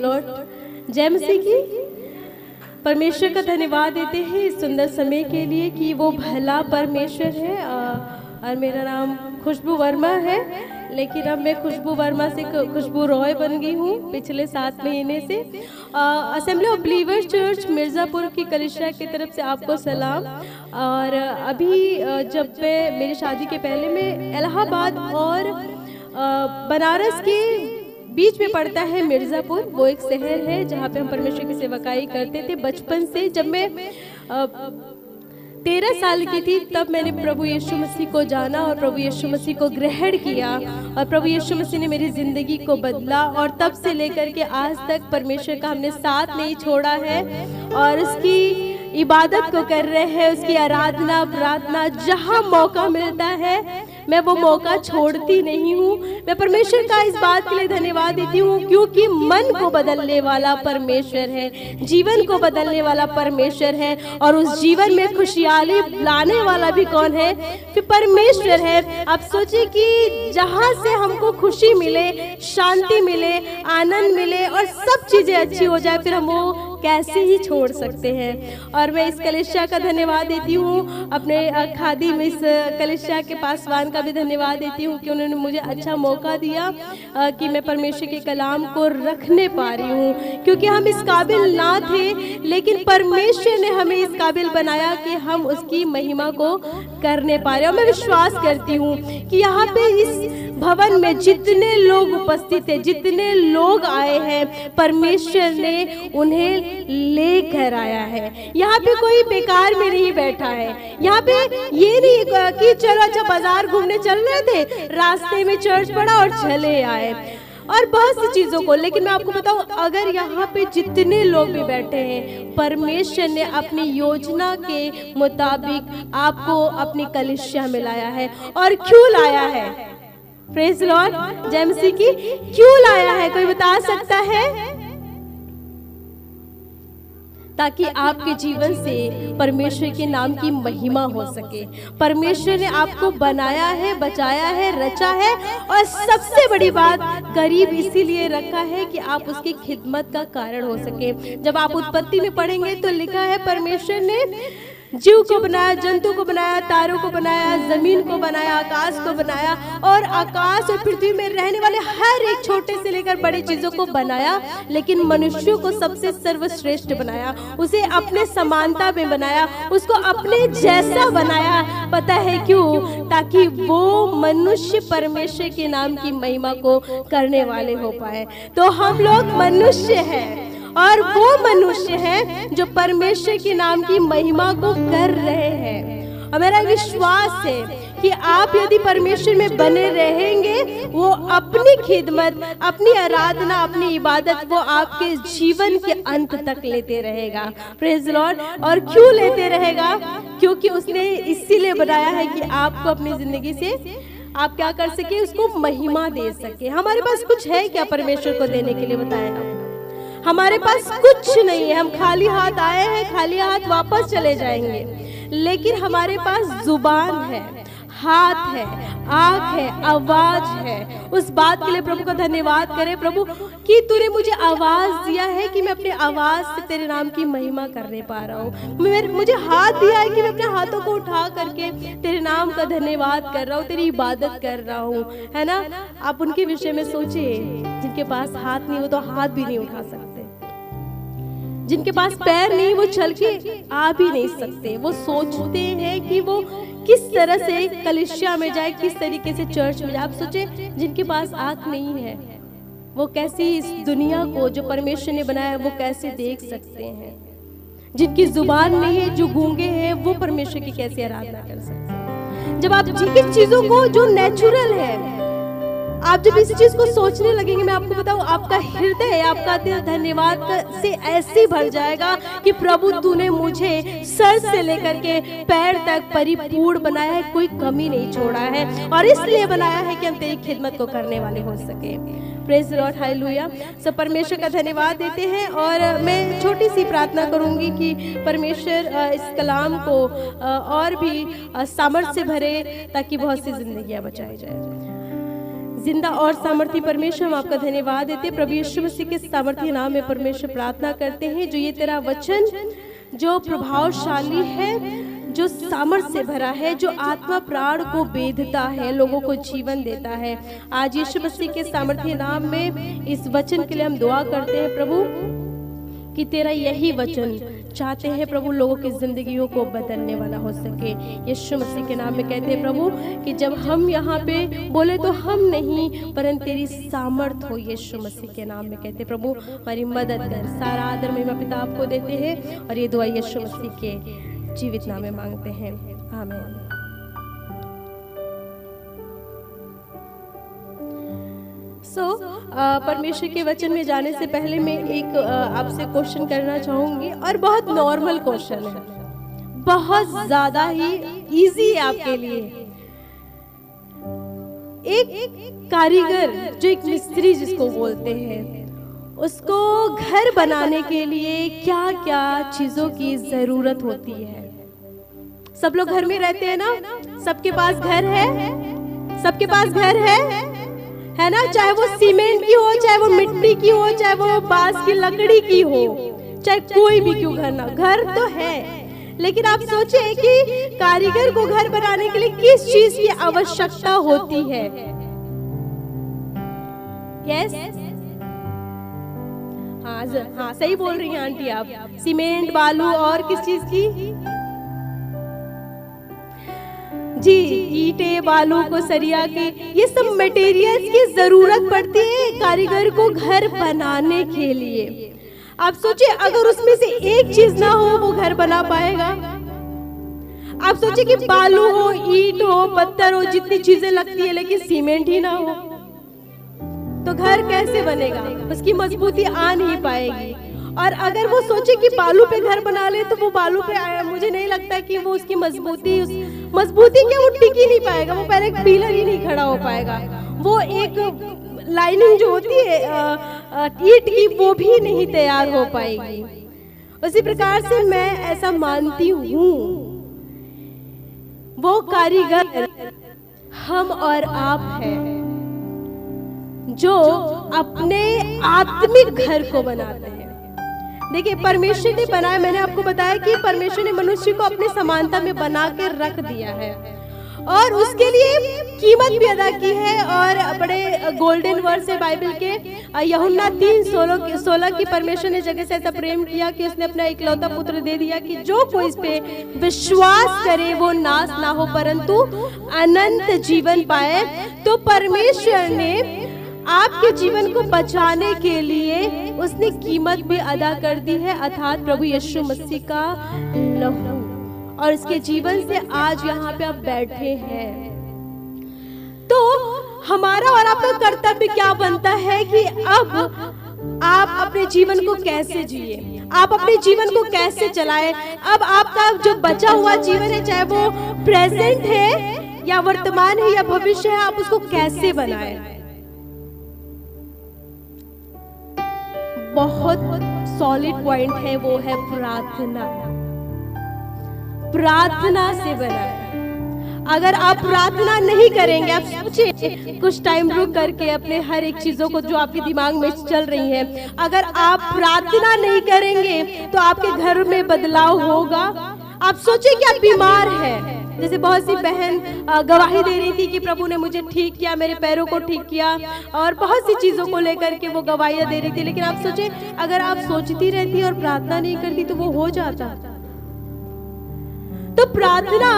Lord. जय मसीह की। परमेश्वर का धन्यवाद देते हैं इस सुंदर समय के लिए कि वो भला परमेश्वर है। और मेरा नाम खुशबू वर्मा है, लेकिन अब मैं खुशबू वर्मा से खुशबू रॉय बन गई हूँ पिछले 7 महीने से। Assembly of believers church Mirzapur की कलीसिया की तरफ से आपको सलाम। और अभी जब मैं मेरी शादी के पहले मैं इलाहाबाद और बनारस के बीच में पड़ता है मिर्ज़ापुर, वो एक शहर है जहाँ पे हम परमेश्वर की सेवकाई करते थे बचपन से। जब मैं 13 साल की थी तब मैंने प्रभु यीशु मसीह को जाना और प्रभु यीशु मसीह को ग्रहण किया, और प्रभु यीशु मसीह ने मेरी ज़िंदगी को बदला। और तब से लेकर के आज तक परमेश्वर का हमने साथ नहीं छोड़ा है और उसकी इबादत को कर रहे हैं, उसकी आराधना प्रार्थना जहाँ मौका मिलता है मैं वो मौका छोड़ती नहीं हूँ। मैं परमेश्वर का इस बात के लिए धन्यवाद देती हूँ क्योंकि मन को बदलने वाला परमेश्वर है, जीवन को बदलने वाला परमेश्वर है, और उस जीवन में खुशहाली लाने वाला भी कौन है? फिर परमेश्वर है। आप सोचिए कि जहाँ से हमको खुशी मिले, शांति मिले, आनंद मिले और सब चीजें अच्छी हो जाए, फिर हम वो कैसे ही छोड़ सकते हैं। और मैं इस कलीसिया का धन्यवाद देती हूँ, अपने खादिम इस कलीसिया के पासवान का भी धन्यवाद देती हूँ कि उन्होंने मुझे अच्छा मौका दिया कि मैं परमेश्वर के कलाम को रखने पा रही हूँ, क्योंकि हम इस काबिल ना थे, लेकिन परमेश्वर ने हमें इस काबिल बनाया कि हम उसकी महिमा को करने पा रहे हैं। और मैं विश्वास करती हूँ कि यहाँ पे इस भवन में जितने लोग उपस्थित हैं, जितने लोग आए हैं, परमेश्वर ने उन्हें लेकर आया है। यहाँ पे कोई बेकार में नहीं बैठा है। यहाँ पे ये नहीं कि चलो अच्छा बाजार घूमने चल रहे थे, रास्ते में चर्च पड़ा और चले आए और बहुत सी चीजों को। लेकिन मैं आपको बताऊं, अगर यहाँ पे जितने लोग भी बैठे हैं, परमेश्वर ने अपनी योजना के मुताबिक आपको अपनी कलीसिया में लाया है। और क्यों लाया है? Praise Lord. जय मसीह की। क्यों लाया है? कोई बता सकता है? ताकि आपके जीवन से परमेश्वर के नाम की महिमा हो सके। परमेश्वर ने आपको बनाया है, बचाया है, रचा है, और सबसे बड़ी बात करीब इसीलिए रखा है कि आप उसकी खिदमत का कारण हो सके। जब आप उत्पत्ति में पढ़ेंगे तो लिखा है परमेश्वर ने जीव को बनाया, जंतु को बनाया, तारों को बनाया, जमीन को बनाया, आकाश को बनाया, और आकाश और पृथ्वी में रहने वाले हर एक छोटे से लेकर बड़ी चीजों को बनाया, लेकिन मनुष्य को सबसे सर्वश्रेष्ठ बनाया, उसे अपने समानता में बनाया, उसको अपने जैसा बनाया। पता है क्यों? ताकि वो मनुष्य परमेश्वर के नाम की महिमा को करने वाले हो पाए। तो हम लोग मनुष्य हैं और वो मनुष्य हैं जो परमेश्वर के नाम की महिमा को कर रहे हैं। और मेरा विश्वास है कि आप यदि परमेश्वर में बने रहेंगे, वो अपनी खिदमत, अपनी आराधना, अपनी इबादत वो आपके जीवन के अंत तक लेते रहेगा। Praise Lord. और क्यों लेते रहेगा? क्योंकि उसने इसीलिए बनाया है कि आपको अपनी जिंदगी से आप क्या कर सके, उसको महिमा दे सके। हमारे पास कुछ है क्या परमेश्वर को देने के लिए? बताया हमारे पास कुछ नहीं है। हम खाली हाथ आए हैं, खाली हाथ वापस चले जाएंगे। लेकिन हमारे पास जुबान है, हाथ है, आँख है, आवाज है। उस बात के लिए प्रभु का धन्यवाद करें, प्रभु कि तूने मुझे आवाज दिया है कि मैं अपने आवाज से तेरे नाम की महिमा करने पा रहा हूँ। मुझे हाथ दिया है कि मैं अपने हाथों को उठा करके तेरे नाम का धन्यवाद कर रहा हूँ, तेरी इबादत कर रहा हूँ, है ना। आप उनके विषय में सोचिए जिनके पास हाथ नहीं, वो तो हाथ भी नहीं उठा सकते। जिनके पास पैर नहीं, वो चल के आ भी नहीं सकते। वो सोचते हैं कि वो किस तरह से कलीसिया में जाए, किस तरीके से चर्च में जाए। आप सोचे जिनके पास आँख नहीं है, वो कैसी इस दुनिया को जो परमेश्वर ने बनाया वो कैसे देख सकते हैं। जिनकी जुबान नहीं है, जो गूंगे हैं, वो परमेश्वर की कैसे आराधना कर सकते हैं। जब आप जिन चीजों को जो नेचुरल है, आप जब इस चीज को सोचने लगेंगे, मैं आपको बताऊं, आपका हृदय, आपका दिल धन्यवाद से ऐसे भर जाएगा कि प्रभु तूने मुझे सर से लेकर के पैर तक परिपूर्ण बनाया है, कोई कमी नहीं छोड़ा है, और इसलिए बनाया है कि हम तेरी खिदमत को करने वाले हो सके। Praise Lord, hallelujah. सब परमेश्वर का धन्यवाद देते हैं। और मैं छोटी सी प्रार्थना करूंगी कि परमेश्वर इस कलाम को और भी सामर्थ्य से भरे, ताकि बहुत सी जिंदगियां बचाई जाए। जिंदा और सामर्थी परमेश्वर, हम आपका धन्यवाद देते हैं। प्रभु यीशु मसीह के सामर्थी नाम में परमेश्वर प्रार्थना करते हैं, जो ये तेरा वचन जो प्रभावशाली है, जो सामर्थ से भरा है, जो आत्मा प्राण को बेधता है, लोगों को जीवन देता है। आज यीशु मसीह के सामर्थी नाम में इस वचन के लिए हम दुआ करते हैं प्रभु, कि तेरा यही वचन चाहते हैं प्रभु लोगों की जिंदगियों को बदलने वाला हो सके। यीशु मसीह के नाम में कहते हैं प्रभु कि जब हम यहाँ पे बोले तो हम नहीं, परंतु तेरी सामर्थ हो। यीशु मसीह के नाम में कहते हैं प्रभु हमारी मदद कर। सारा आदर महिमा पिता आपको देते हैं और ये दुआ यीशु मसीह के जीवित नाम में मांगते हैं, आमीन। परमेश्वर के वचन में जाने से पहले मैं एक आपसे क्वेश्चन करना चाहूंगी, और बहुत नॉर्मल क्वेश्चन है, बहुत ज्यादा ही इजी है आपके लिए। एक कारीगर, जो एक मिस्त्री जिसको बोलते हैं, उसको घर बनाने के लिए क्या क्या चीजों की जरूरत होती है? सब लोग घर में रहते हैं ना, सबके पास घर है, सबके पास घर है ना, चाहे वो सीमेंट की हो, चाहे वो मिट्टी की हो, चाहे वो बांस की लकड़ी की हो, चाहे कोई भी क्यों घर ना, घर तो है। लेकिन आप सोचे कि कारीगर को घर बनाने के लिए किस चीज की आवश्यकता होती है? यस, हाँ सही बोल रही हैं आंटी आप, सीमेंट, बालू और किस चीज की? जी, ईंटे, बालू को सरिया के, ये सब मटेरियल्स की जरूरत पड़ती है कारीगर को घर बनाने के लिए। आप सोचिए अगर उसमें से एक चीज ना हो वो घर बना पाएगा? आप सोचिए कि बालू हो, ईंट हो, पत्थर हो, जितनी चीजें लगती है, लेकिन सीमेंट ही ना हो तो घर कैसे बनेगा? उसकी मजबूती आ नहीं पाएगी। और अगर वो सोचे कि बालू पे घर बना ले तो वो बालू पे, मुझे नहीं लगता कि वो उसकी मजबूती क्या, वो टिक ही नहीं पाएगा, वो पहले एक पिलर ही नहीं खड़ा हो पाएगा, वो एक लाइनिंग जो होती है ईंट की वो भी नहीं तैयार हो पाएगी। उसी प्रकार से मैं ऐसा मानती हूँ, वो कारीगर हम और आप हैं जो अपने आत्मिक घर को बनाते हैं। देखिए परमेश्वर ने बनाया, मैंने आपको बताया कि परमेश्वर ने मनुष्य को अपने समानता में बना के रख दिया है और उसके लिए कीमत भी अदा की है। और बड़े गोल्डन वर्ड्स है बाइबल के, यूहन्ना 3:16 की, परमेश्वर ने जगह से ऐसा प्रेम किया कि उसने अपना इकलौता पुत्र दे दिया कि जो कोई इस पे विश्वास करे वो नाश ना हो परंतु अनंत जीवन पाए। तो परमेश्वर ने आपके जीवन को बचाने के लिए उसने कीमत भी अदा कर दी है, अर्थात प्रभु यीशु मसीह का लहू, और इसके जीवन से आज यहाँ पे आप बैठे हैं। तो हमारा और आपका कर्तव्य क्या बनता है कि अब आप अपने जीवन को कैसे जिए, आप अपने जीवन को कैसे चलाएं। अब आपका जो बचा हुआ जीवन है, चाहे वो प्रेजेंट है या वर्तमान है या भविष्य है, आप उसको कैसे बनाएं। बहुत सॉलिड पॉइंट है, वो है प्रार्थना। प्रार्थना से बनाए। अगर आप प्रार्थना नहीं करेंगे, आप सोचिए कुछ टाइम रुक करके अपने हर एक चीजों को जो आपके दिमाग में चल रही है, अगर आप प्रार्थना नहीं करेंगे तो आपके घर में बदलाव होगा। आप सोचिए कि आप बीमार हैं, जैसे बहुत सी बहन गवाही दे रही थी कि प्रभु ने मुझे ठीक किया, मेरे पैरों को ठीक किया, और बहुत सी चीजों को लेकर के वो गवाहियां दे रही थी। लेकिन आप सोचिए अगर आप सोचती रहती और प्रार्थना नहीं करती तो वो हो जाता। तो प्रार्थना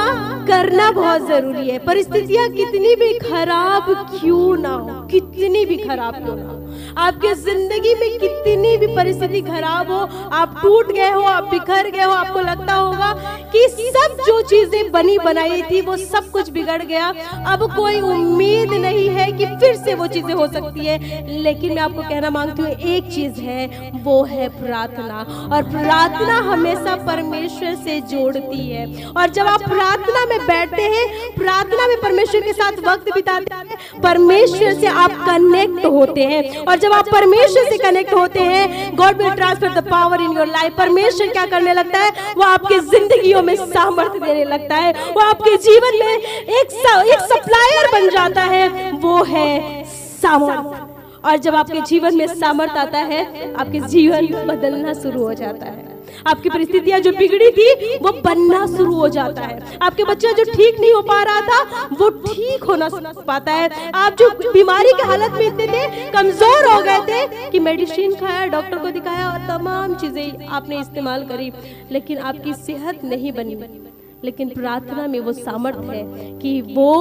करना बहुत जरूरी है। परिस्थितियां कितनी भी खराब क्यों ना हो, कितनी भी खराब क्यों ना हो, आपके जिंदगी में कितनी भी परिस्थिति खराब हो, आप टूट गए हो, आप बिखर गए हो, आपको लगता होगा कि सब जो चीजें बनी बनाई थी वो सब कुछ बिगड़ गया, अब कोई उम्मीद नहीं है कि फिर से वो चीजें हो सकती है। लेकिन मैं आपको कहना मांगती हूँ एक चीज है, वो है प्रार्थना। और प्रार्थना हमेशा परमेश्वर से जोड़ती है। और जब आप प्रार्थना में बैठते हैं, प्रार्थना में परमेश्वर के साथ वक्त बिताते हैं, परमेश्वर से आप कनेक्ट होते हैं। और जब आप परमेश्वर से कनेक्ट होते हैं, God will transfer the power in your life. परमेश्वर क्या करने लगता है, वो आपके जिंदगियों में सामर्थ्य देने लगता है, वो आपके जीवन में एक सप्लायर बन जाता है, वो है सामर्थ। और जब आपके जीवन में सामर्थ आता है, आपके जीवन बदलना शुरू हो जाता है। आपकी परिस्थितियां जो बिगड़ी थी वो बनना शुरू हो जाता है। आपके बच्चा जो ठीक नहीं हो पा रहा था वो ठीक होना पाता है। आप जो बीमारी की हालत में इतने थे, कमजोर हो गए थे कि मेडिसिन खाया, डॉक्टर को दिखाया और तमाम चीजें आपने इस्तेमाल करी, लेकिन आपकी सेहत नहीं बनी। लेकिन प्रार्थना में वो सामर्थ्य है कि वो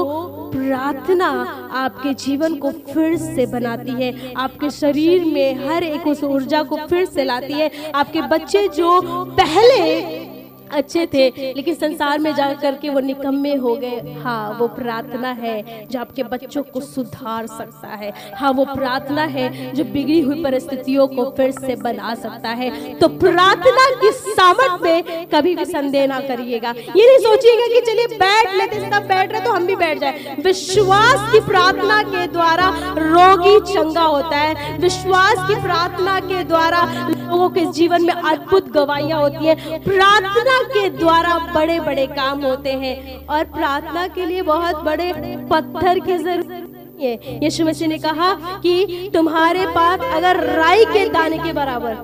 प्रार्थना आपके जीवन को फिर से बनाती है, आपके शरीर में हर एक उस ऊर्जा को फिर से लाती है। आपके बच्चे जो पहले अच्छे थे लेकिन संसार में जा करके वो निकम्मे हो गए, हाँ वो प्रार्थना है जो आपके बच्चों को सुधार सकता है। हाँ वो प्रार्थना है जो बिगड़ी हुई परिस्थितियों को फिर से बना सकता है। तो प्रार्थना की सामर्थ में कभी भी संदेह ना करिएगा। ये नहीं सोचिएगा कि चलिए बैठ लेते, सब बैठ रहे तो हम भी बैठ जाए। विश्वास की प्रार्थना के द्वारा रोगी चंगा होता है। विश्वास की प्रार्थना के द्वारा लोगों के जीवन में अद्भुत गवाहियां होती है। प्रार्थना के द्वारा बड़े बड़े काम होते हैं और प्रार्थना के लिए बहुत बड़े पत्थर की जरूरत नहीं है। यीशु मसीह ने कहा कि तुम्हारे पास अगर राई के दाने के बराबर,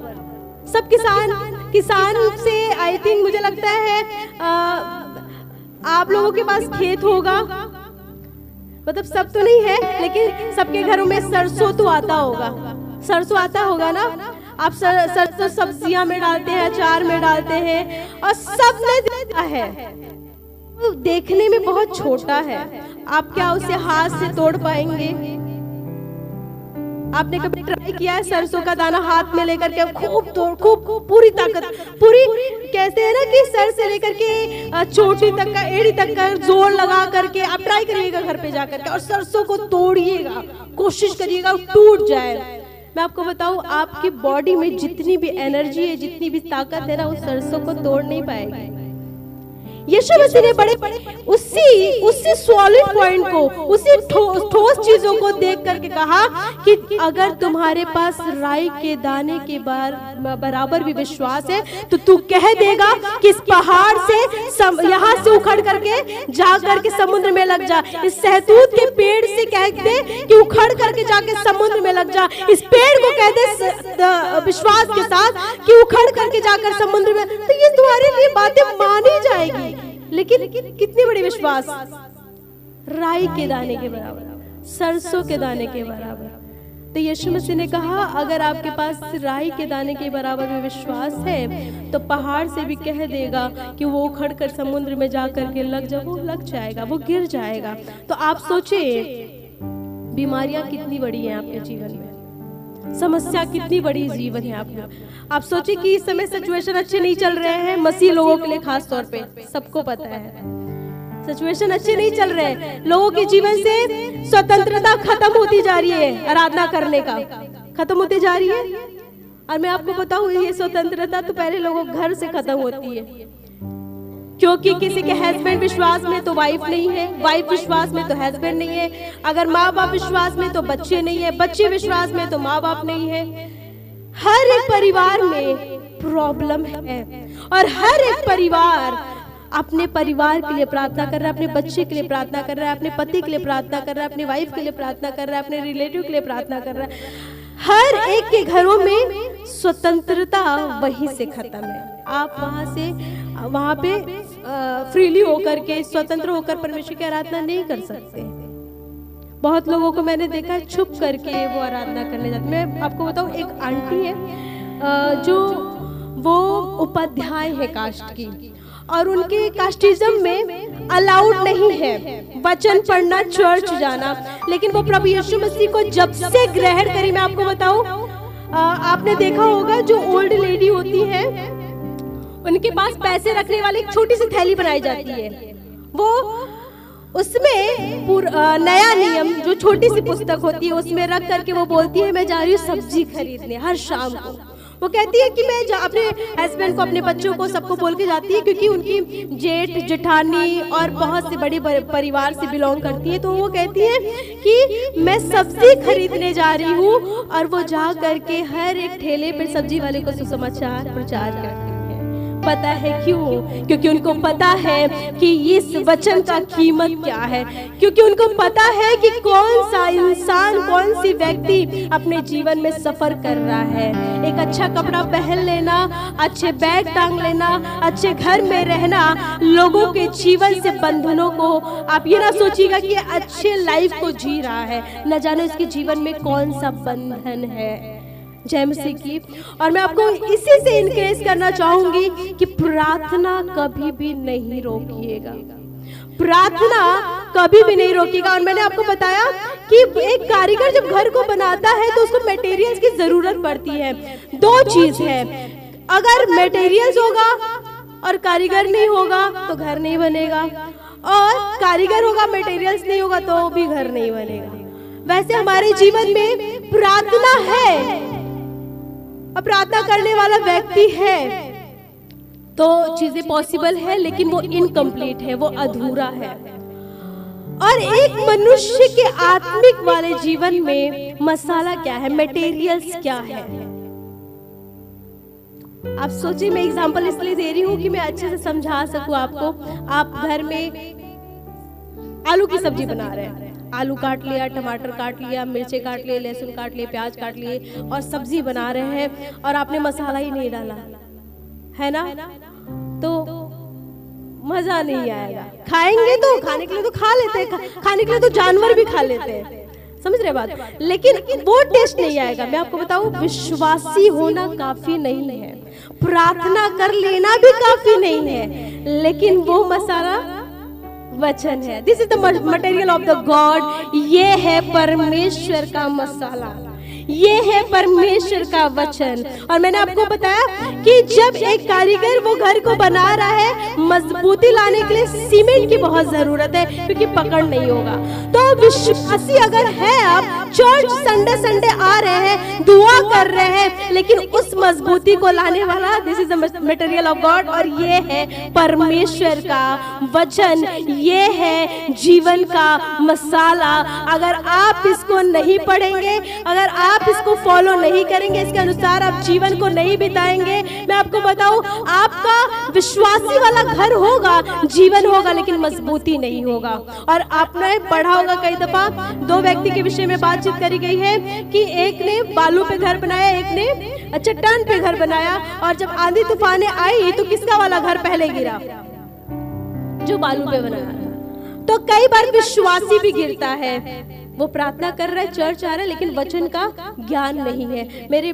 सब किसान से आई थिंक मुझे लगता है आप लोगों के पास खेत होगा, मतलब सब तो नहीं है लेकिन सबके घरों में सरसों तो आता होगा, सरसों आता होगा ना। आप सरसों सब्जियां में डालते हैं, अचार में डालते हैं और सब ने देखा है। वो देखने में बहुत छोटा है, आप क्या उसे हाथ से तोड़ पाएंगे? आपने कभी ट्राई किया है सरसों का दाना हाथ में लेकर के खूब पूरी ताकत, पूरी कहते हैं ना कि सर से लेकर के चोटी तक का, एड़ी तक का जोर लगा करके आप ट्राई करिएगा घर पे जाकर के और सरसों को तोड़िएगा, कोशिश करिएगा टूट जाए। मैं आपको बताऊं, आपकी बॉडी में जितनी भी एनर्जी है, जितनी भी ताकत है ना, उस सरसों को तोड़ नहीं पाएगी। यीशु मसीह ने बड़े उसी सॉलिड पॉइंट को, उसी ठोस चीजों को देख करके कहा कि अगर तुम्हारे पास राई के दाने के बराबर भी विश्वास है तो तू कह देगा कि इस पहाड़ से यहाँ से उखड़ करके जा करके समुद्र में लग जा। इस सहतूत के पेड़ से कह दे कि उखड़ करके जाके समुद्र में लग जा। इस पेड़ को कह दे विश्वास के साथ कि उखड़ करके जाकर समुद्र में, तो ये तुम्हारे लिए बातें मानी जाएगी। लेकिन कितनी बड़ी विश्वास, राई के दाने के बराबर, सरसों के दाने के बराबर। तो यीशु मसीह ने कहा अगर आपके पास राई के दाने के बराबर में विश्वास है तो पहाड़ से भी कह देगा कि वो उखड़ कर समुद्र में जाकर के लग जा, वो लग जाएगा, वो गिर जाएगा। तो आप सोचिए बीमारियां कितनी बड़ी हैं आपके जीवन में, समस्या कितनी बड़ी जीवन है आपका। आप सोचिए कि इस समय सिचुएशन अच्छे नहीं चल रहे हैं, मसीह लोगों के लिए खास तौर पे सबको पता है सिचुएशन अच्छे नहीं चल रहे हैं। लोगों के जीवन से स्वतंत्रता खत्म होती जा रही है, आराधना करने का खत्म होती जा रही है। और मैं आपको बताऊं ये स्वतंत्रता तो पहले लोगों घर से खत्म होती है, क्योंकि किसी के हस्बैंड विश्वास में तो वाइफ नहीं है, वाइफ विश्वास में तो हस्बैंड नहीं है, अगर माँ बाप विश्वास में तो बच्चे नहीं है, बच्चे विश्वास में तो माँ बाप नहीं है। हर एक परिवार में प्रॉब्लम है और हर एक परिवार अपने परिवार के लिए प्रार्थना कर रहा है, अपने बच्चे के लिए प्रार्थना कर रहा है, अपने पति के लिए प्रार्थना कर रहा है, अपने वाइफ के लिए प्रार्थना कर रहा है, अपने रिलेटिव के लिए प्रार्थना कर रहा है। हर एक के घरों में स्वतंत्रता वहीं से खत्म है। आप वहां पे फ्रीली होकर के, स्वतंत्र होकर परमेश्वर की आराधना नहीं कर सकते। बहुत लोगों को मैंने देखा छुप करके वो आराधना करने जाते। मैं आपको बताऊं, एक आंटी है जो वो उपाध्याय है कास्ट की, और उनके कास्टिज्म में अलाउड नहीं है वचन पढ़ना, चर्च जाना, लेकिन वो प्रभु यीशु मसीह को जब से ग्रहण करी, मैं आपको बताऊं, आपने देखा होगा जो ओल्ड लेडी होती है उनके पास पैसे रखने वाली एक छोटी सी थैली बनाई जाती है, वो उसमें नया नियम जो छोटी सी पुस्तक होती है उसमें रख करके वो बोलती है मैं जा रही हूँ सब्जी खरीदने हर शाम को। वो कहती है कि मैं अपने हस्बैंड को, अपने बच्चों को, सबको बोल के जाती है, क्योंकि उनकी जेठ जेठानी और बहुत से बड़े परिवार से बिलोंग करती है। तो वो कहती है कि मैं सब्जी खरीदने जा रही हूँ, और वो जा करके हर एक ठेले पे सब्जी वाले को सुसमाचार प्रचार करती है। पता है क्यों? क्योंकि उनको पता है कि इस वचन का कीमत क्या है, क्योंकि उनको पता है कि कौन सा इंसान, कौन सी व्यक्ति अपने जीवन में सफर कर रहा है। एक अच्छा कपड़ा पहन लेना, अच्छे बैग टांग लेना, अच्छे घर में रहना लोगों के जीवन से बंधनों को, आप ये ना सोचिएगा कि अच्छे लाइफ को जी रहा है, न जाने उसके जीवन में कौन सा बंधन है। जय मसीह की। और मैं आपको इसी से इनकरेज करना चाहूंगी कि प्रार्थना कभी भी नहीं रोकिएगा, प्रार्थना कभी भी नहीं रोकेगा। और मैंने आपको बताया कि एक कारीगर जब घर को बनाता है तो उसको मटेरियल्स की जरूरत पड़ती है। दो चीज है, अगर मटेरियल्स होगा और कारीगर नहीं होगा तो घर नहीं बनेगा, और कारीगर होगा मटेरियल्स नहीं होगा तो भी घर नहीं बनेगा। वैसे हमारे जीवन में प्रार्थना है, प्रार्थना करने वाला व्यक्ति है तो चीजें पॉसिबल है, लेकिन वो इनकम्प्लीट है, वो अधूरा है। और एक मनुष्य के आत्मिक वाले जीवन में मसाला क्या है, मटेरियल्स क्या है? आप सोचिए, मैं एग्जांपल इसलिए दे रही हूँ कि मैं अच्छे से समझा सकूं आपको। आप घर में आलू की सब्जी बना रहे हैं, आलू काट लिया, टमाटर काट लिया, मिर्चे काट लिए, लहसुन काट लिए, प्याज काट लिए और सब्जी बना रहे हैं, और आपने मसाला ही नहीं डाला है ना, तो मजा नहीं आएगा। खाएंगे तो खाने के लिए तो खा लेते हैं, खाने के लिए तो जानवर भी खा लेते हैं, समझ रहे बात, लेकिन वो टेस्ट नहीं आएगा। मैं आपको बताऊं, विश्वासी होना काफी नहीं है, प्रार्थना कर लेना भी काफी नहीं है, लेकिन वो मसाला वचन है। This is the material of the God. ये है परमेश्वर का मसाला, ये है परमेश्वर का वचन। और मैंने आपको बताया कि जब एक कारीगर वो घर को बना रहा है, मजबूती लाने के लिए सीमेंट की बहुत जरूरत है, क्योंकि पकड़ नहीं होगा। तो विश्वासी अगर है, आप चर्च संडे संडे आ रहे हैं, दुआ कर रहे हैं, लेकिन उस मजबूती को लाने वाला this is the material of God, और ये है परमेश्वर का वचन, ये है जीवन का मसाला। अगर आप इसको नहीं पढ़ेंगे, अगर आप इसको फॉलो नहीं करेंगे, इसके अनुसार आप जीवन को नहीं बिताएंगे, मैं आपको बताऊं, आपका विश्वासी वाला घर होगा, जीवन होगा, लेकिन मजबूती नहीं होगा। और आपने पढ़ा होगा कई दफा, दो व्यक्ति के विषय में बातचीत करी गई है कि एक ने बालू पे घर बनाया, एक ने चट्टान पे घर बनाया, और जब आंधी तूफाने आई तो किसका वाला घर पहले गिरा? जो बालू पे बनाया था। तो कई बार विश्वासी भी गिरता है, वो प्रार्थना कर रहा है, चर्च आ रहा है, लेकिन वचन का ज्ञान नहीं है। मेरे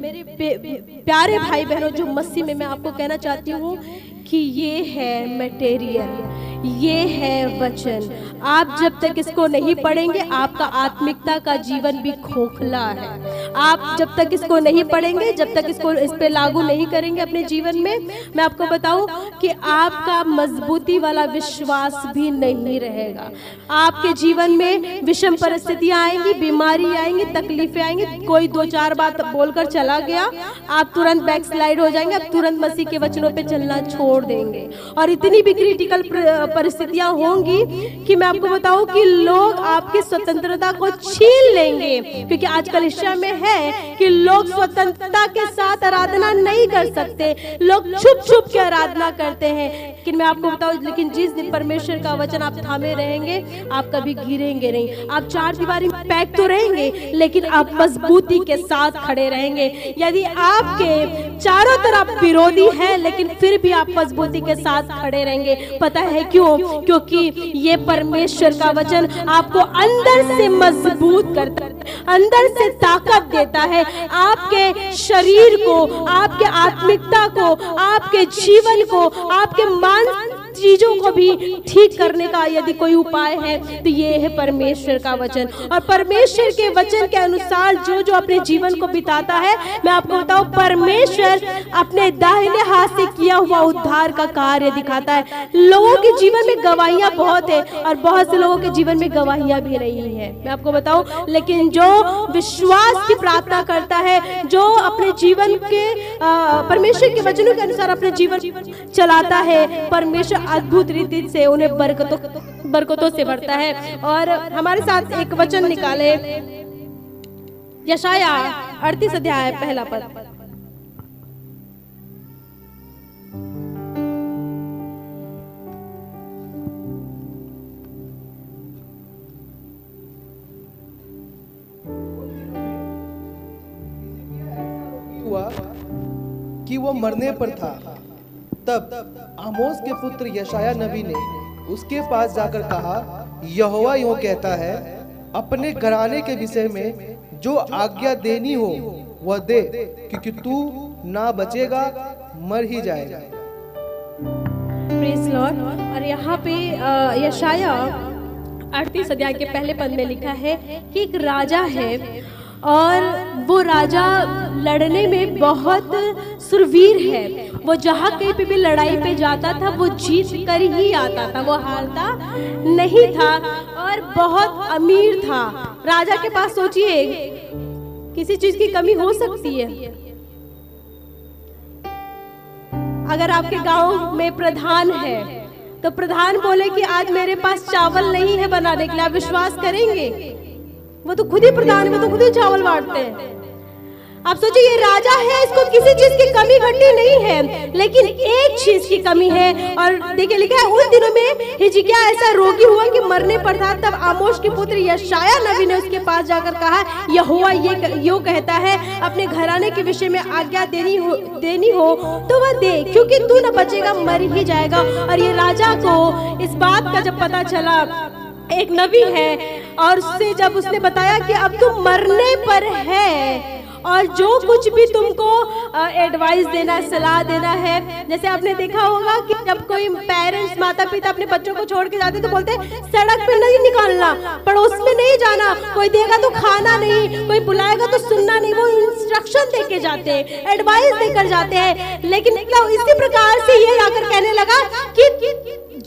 प्यारे भाई बहनों, जो मसीह में मैं आपको कहना चाहती हूँ कि ये है मटेरियल, ये है वचन। आप जब तक इसको नहीं पढ़ेंगे, आपका आत्मिकता का जीवन भी खोखला है। आप जब तक इसको नहीं पढ़ेंगे, जब तक इसको इस पे लागू नहीं करेंगे अपने जीवन में, मैं आपको बताऊं कि आपका मजबूती वाला विश्वास भी नहीं रहेगा। आपके जीवन में विषम परिस्थितियां आएंगी, बीमारी आएंगी, तकलीफें आएंगी। कोई दो चार बात बोलकर चला गया, आप तुरंत बैकस्लाइड हो जाएंगे, आप तुरंत मसीह के वचनों पे चलना छोड़ देंगे। और इतनी भी क्रिटिकल परिस्थितियां होंगी कि मैं आपको बताऊं कि लोग आपकी स्वतंत्रता को छीन लेंगे, क्योंकि आजकल इस में है कि लोग स्वतंत्रता के साथ आराधना नहीं कर सकते, लोग छुप छुप के आराधना करते हैं। लेकिन मैं आपको बताऊं, लेकिन जिस दिन परमेश्वर का वचन आप थामे रहेंगे, आप कभी गिरेंगे नहीं। आप चार दीवारी में पैक तो रहेंगे, लेकिन आप मजबूती के साथ खड़े रहेंगे। यदि आपके चारों तरफ विरोधी है, लेकिन फिर भी आप मजबूती के साथ खड़े रहेंगे। पता है क्यों? क्योंकि ये परमेश्वर का वचन आपको अंदर से मजबूत करता है, अंदर से ताकत देता है, आपके शरीर को, आपके आत्मिकता को, आपके जीवन को, आपके मानसिक चीजों को भी ठीक करने का यदि कोई उपाय है तो ये है परमेश्वर का वचन। और परमेश्वर के वचन के अनुसार जो जो अपने जीवन को बिताता है, मैं आपको बताऊं, परमेश्वर अपने दाहिने हाथ से किया हुआ उद्धार का कार्य दिखाता है। लोगों के जीवन में गवाहियां बहुत है, और बहुत से लोगों के जीवन में गवाहियां भी नहीं है, मैं आपको बताऊं। लेकिन जो विश्वास की प्रार्थना करता है, जो अपने जीवन के परमेश्वर के वचनों के अनुसार अपने जीवन चलाता है, परमेश्वर अद्भुत रीति से उन्हें बरकतों से भरता है। और हमारे साथ एक वचन निकाले, यशाया 38 अध्याय पहला पद। वो मरने पर था। तब आमोस के पुत्र यशाया नबी ने उसके पास जाकर कहा, यहोवा यूं कहता है, अपने घराने के विषय में जो आज्ञा देनी हो वह दे, क्योंकि तू ना बचेगा, मर ही जाएगा। Praise Lord. और यहाँ पे यशाया 38 अध्याय के पहले पद में लिखा है कि एक राजा है और वो राजा लड़ने में बहुत सुरवीर है। वो जहाँ कहीं पे भी लड़ाई पे जाता था वो जीत कर ही आता था, वो हारता नहीं था और बहुत अमीर था। राजा के पास सोचिए किसी चीज की कमी हो सकती है। अगर आपके गांव में प्रधान है तो प्रधान बोले कि आज मेरे पास चावल नहीं है बनाने के लिए, आप विश्वास करेंगे? वो तो खुद ही प्रधान है, वो तो खुद ही चावल बांटते हैं। आप सोचिए ये राजा है, इसको किसी चीज की कमी घटी नहीं है, लेकिन एक चीज की कमी है। और देखिए लिखा है उन दिनों में हिजकिय्याह ऐसा रोगी हुआ कि मरने पर था। तब आमोस के पुत्र यशाया नबी ने उसके पास जाकर कहा, यहोवा ये कहता है, अपने घराने के विषय में आज्ञा देनी हो तो वह दे, क्योंकि तू न बचेगा, मर ही जाएगा। और ये राजा को इस बात का जब पता चला, एक नबी है और उससे जब उसने बताया कि अब तू मरने पर है और जो कुछ भी तुमको एडवाइस देना, सलाह देना है, जैसे आपने देखा होगा कि जब कोई पेरेंट्स, माता पिता अपने बच्चों को छोड़ के जाते तो बोलते सड़क पे नहीं निकालना, पड़ोस में नहीं जाना, कोई देगा तो खाना नहीं, कोई बुलाएगा तो सुनना नहीं। वो इंस्ट्रक्शन दे के जाते हैं, एडवाइस देकर जाते हैं। लेकिन इसी प्रकार से ये आकर कहने लगा कि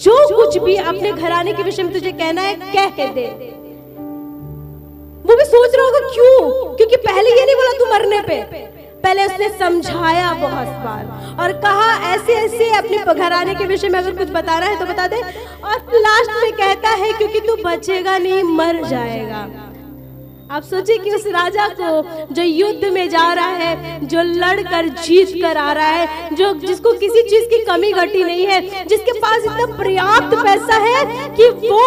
जो कुछ भी अपने घराने के विषय में तुझे कहना है कह के दे। वो भी सोच रहा होगा क्यों, क्योंकि पहले ये नहीं बोला तू मरने पे, पहले उसने समझाया बहुत बार और कहा ऐसे ऐसे अपने घराने के विषय में अगर कुछ बताना है तो बता दे। और लास्ट में कहता है क्योंकि तू बचेगा नहीं, मर जाएगा। आप सोचिए कि उस राजा को जो युद्ध में जा रहा है, जो लड़कर जीत कर आ रहा है, जिसको किसी चीज की कमी घटी नहीं है, जिसके पास इतना पर्याप्त पैसा है कि वो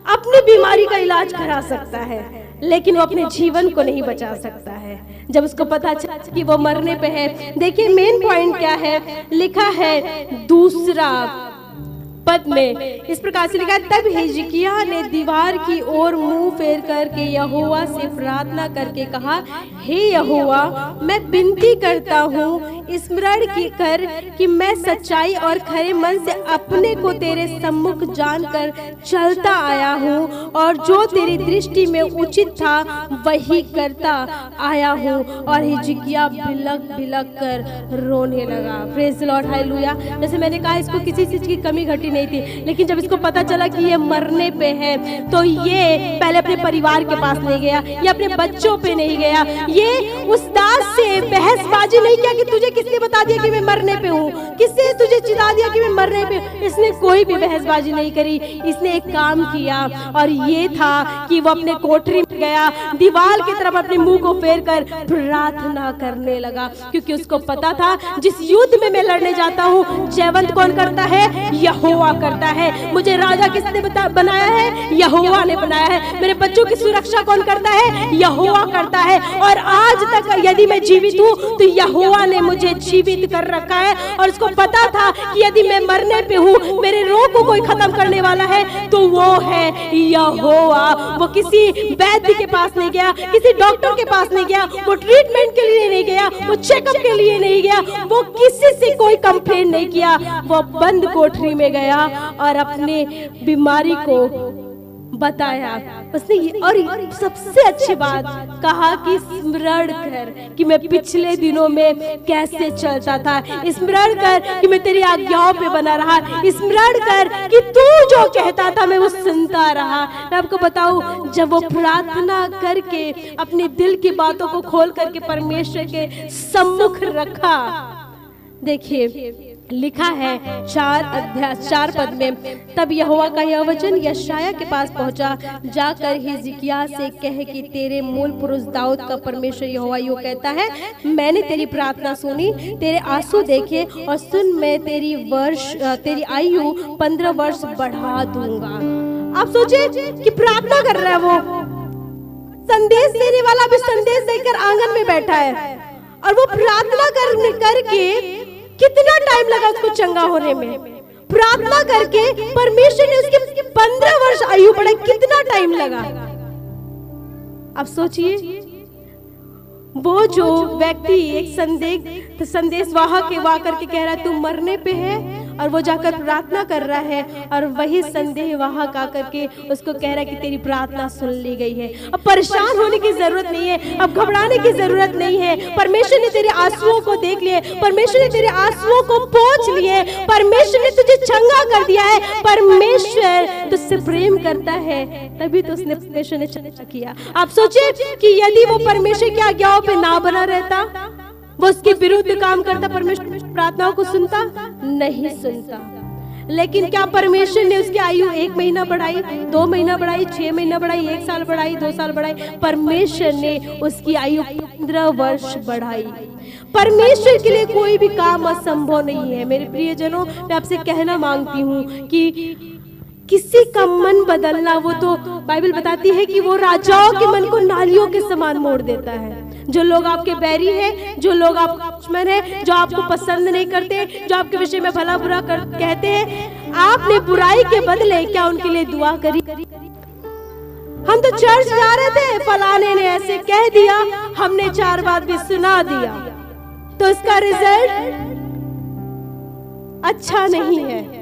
अपनी बीमारी का इलाज करा सकता है, लेकिन वो अपने जीवन को नहीं बचा सकता है। जब उसको पता चला कि वो मरने पे है, देखिए मेन पॉइंट क्या है, लिखा है दूसरा पद में इस प्रकार से लिखा है, तब हिजकिय्याह ने दीवार की ओर मुंह फेर करके यहोवा से प्रार्थना करके कहा, हे यहोवा, मैं विनती करता हूँ, स्मरण कर कि मैं सच्चाई और खरे मन से अपने को तेरे सम्मुख जानकर चलता आया हूँ और जो तेरी दृष्टि में उचित था वही करता आया हूँ। और हिजकिय्याह बिलक बिलक कर रोने लगा। Praise the Lord, hallelujah. जैसे मैंने कहा इसको किसी चीज की कमी घटी नहीं थी, लेकिन जब इसको पता चला कि ये मरने पे है तो ये पहले अपने परिवार के पास नहीं गया, ये अपने बच्चों पे नहीं गया, ये उस दास से बहसबाजी नहीं किया कि तुझे किसने बता दिया कि मैं मरने पे हूँ, किसने तुझे चिता दिया कि मैं मरने पे हूँ। इसने कोई भी बहसबाजी नहीं करी, इसने एक काम किया और ये था कि वो अपने कोठरी में गया, दीवार की तरफ अपने मुंह को फेर कर प्रार्थना करने लगा, क्योंकि उसको पता था जिस युद्ध में मैं लड़ने जाता हूँ जयवंत कौन करता है? यहोवा करता है। मुझे राजा किसने बनाया है? यहोवा ने बनाया है। मेरे बच्चों की सुरक्षा कौन करता है? यहोवा करता है। और आज तक यदि मैं जीवित हूँ तो यहोवा ने मुझे जीवित कर रखा है। और उसको पता था कि यदि मैं मरने पे हूँ, मेरे रोग को कोई खत्म करने वाला है तो वो है यहोवा। वो किसी वैद्य के पास नहीं गया, किसी डॉक्टर के पास नहीं गया, वो ट्रीटमेंट के लिए नहीं गया, वो चेकअप के लिए नहीं गया, वो किसी से कोई कंप्लेंट नहीं किया। वो बंद कोठरी में गया और अपने बीमारी को बताया उसने। और सबसे अच्छी बात कहा कि स्मरण कर कि मैं पिछले दिनों में कैसे चलता था, स्मरण कर कि मैं तेरी आज्ञाओं पे बना रहा, स्मरण कर कि तू जो कहता था मैं वो सुनता रहा। मैं आपको बताऊं, जब वो प्रार्थना करके अपने दिल की बातों को खोल करके परमेश्वर के सम्मुख रखा, देखिए लिखा है 4 पद में, तब यहोवा का यह वचन यशाया के पास पहुंचा, जाकर हिजकिय्याह से कह कि तेरे मूल पुरुष दाऊद का परमेश्वर यहोवा यूं कहता है, मैंने तेरी प्रार्थना सुनी, तेरे आंसू देखे और सुन, मैं तेरी आयु 15 वर्ष बढ़ा दूंगा। आप सोचिए कि प्रार्थना कर रहा है वो, संदेश देने वाला भी संदेश देकर आंगन में बैठा है और वो प्रार्थना करके कितना टाइम लगा उसको चंगा होने में। प्रार्थना करके परमेश्वर ने उसके 15 वर्ष आयु बढ़ाई, कितना टाइम लगा। अब सोचिए, वो जो व्यक्ति एक संदेश वाहक करके कह रहा है तू मरने पे है, और वो जाकर प्रार्थना कर रहा है, और वही संदेश वाहक आकर के उसको कह रहा है कि तेरी प्रार्थना सुन ली गई है। अब परेशान होने की जरूरत नहीं है, अब घबराने की जरूरत नहीं है। परमेश्वर ने तेरे आंसुओं को देख लिए, परमेश्वर ने तेरे आंसुओं को पोंछ लिए, परमेश्वर ने तुझे चंगा कर दिया है। परमेश्वर तुझसे प्रेम करता है, तभी तो उसने परमेश्वर ने चंगा किया। आप सोचिए कि यदि वो परमेश्वर की आज्ञाओं पे ना बना रहता, वो उसके विरुद्ध काम करता, परमेश्वर प्रार्थनाओं को सुनता? नहीं सुनता। लेकिन क्या परमेश्वर ने उसकी आयु 1 महीना बढ़ाई, 2 महीना बढ़ाई, 6 महीना बढ़ाई, 1 साल बढ़ाई, 2 साल बढ़ाई? परमेश्वर ने उसकी आयु 15 वर्ष बढ़ाई। परमेश्वर के लिए कोई भी काम असंभव नहीं है। मेरे प्रियजनों, मैं आपसे कहना मांगती हूँ कि किसी का मन बदलना, वो तो बाइबल बताती है कि वो राजाओं के मन को नालियों के समान मोड़ देता है। जो लोग आपके बैरी हैं, जो लोग आपका दुश्मन है, जो आपको पसंद नहीं करते, जो आपके विषय में भला बुरा कहते हैं, आपने बुराई के बदले क्या उनके लिए दुआ करी? हम तो चर्च जा रहे थे, फलाने ने ऐसे कह दिया, हमने 4 बात भी सुना दिया, तो इसका रिजल्ट अच्छा नहीं है।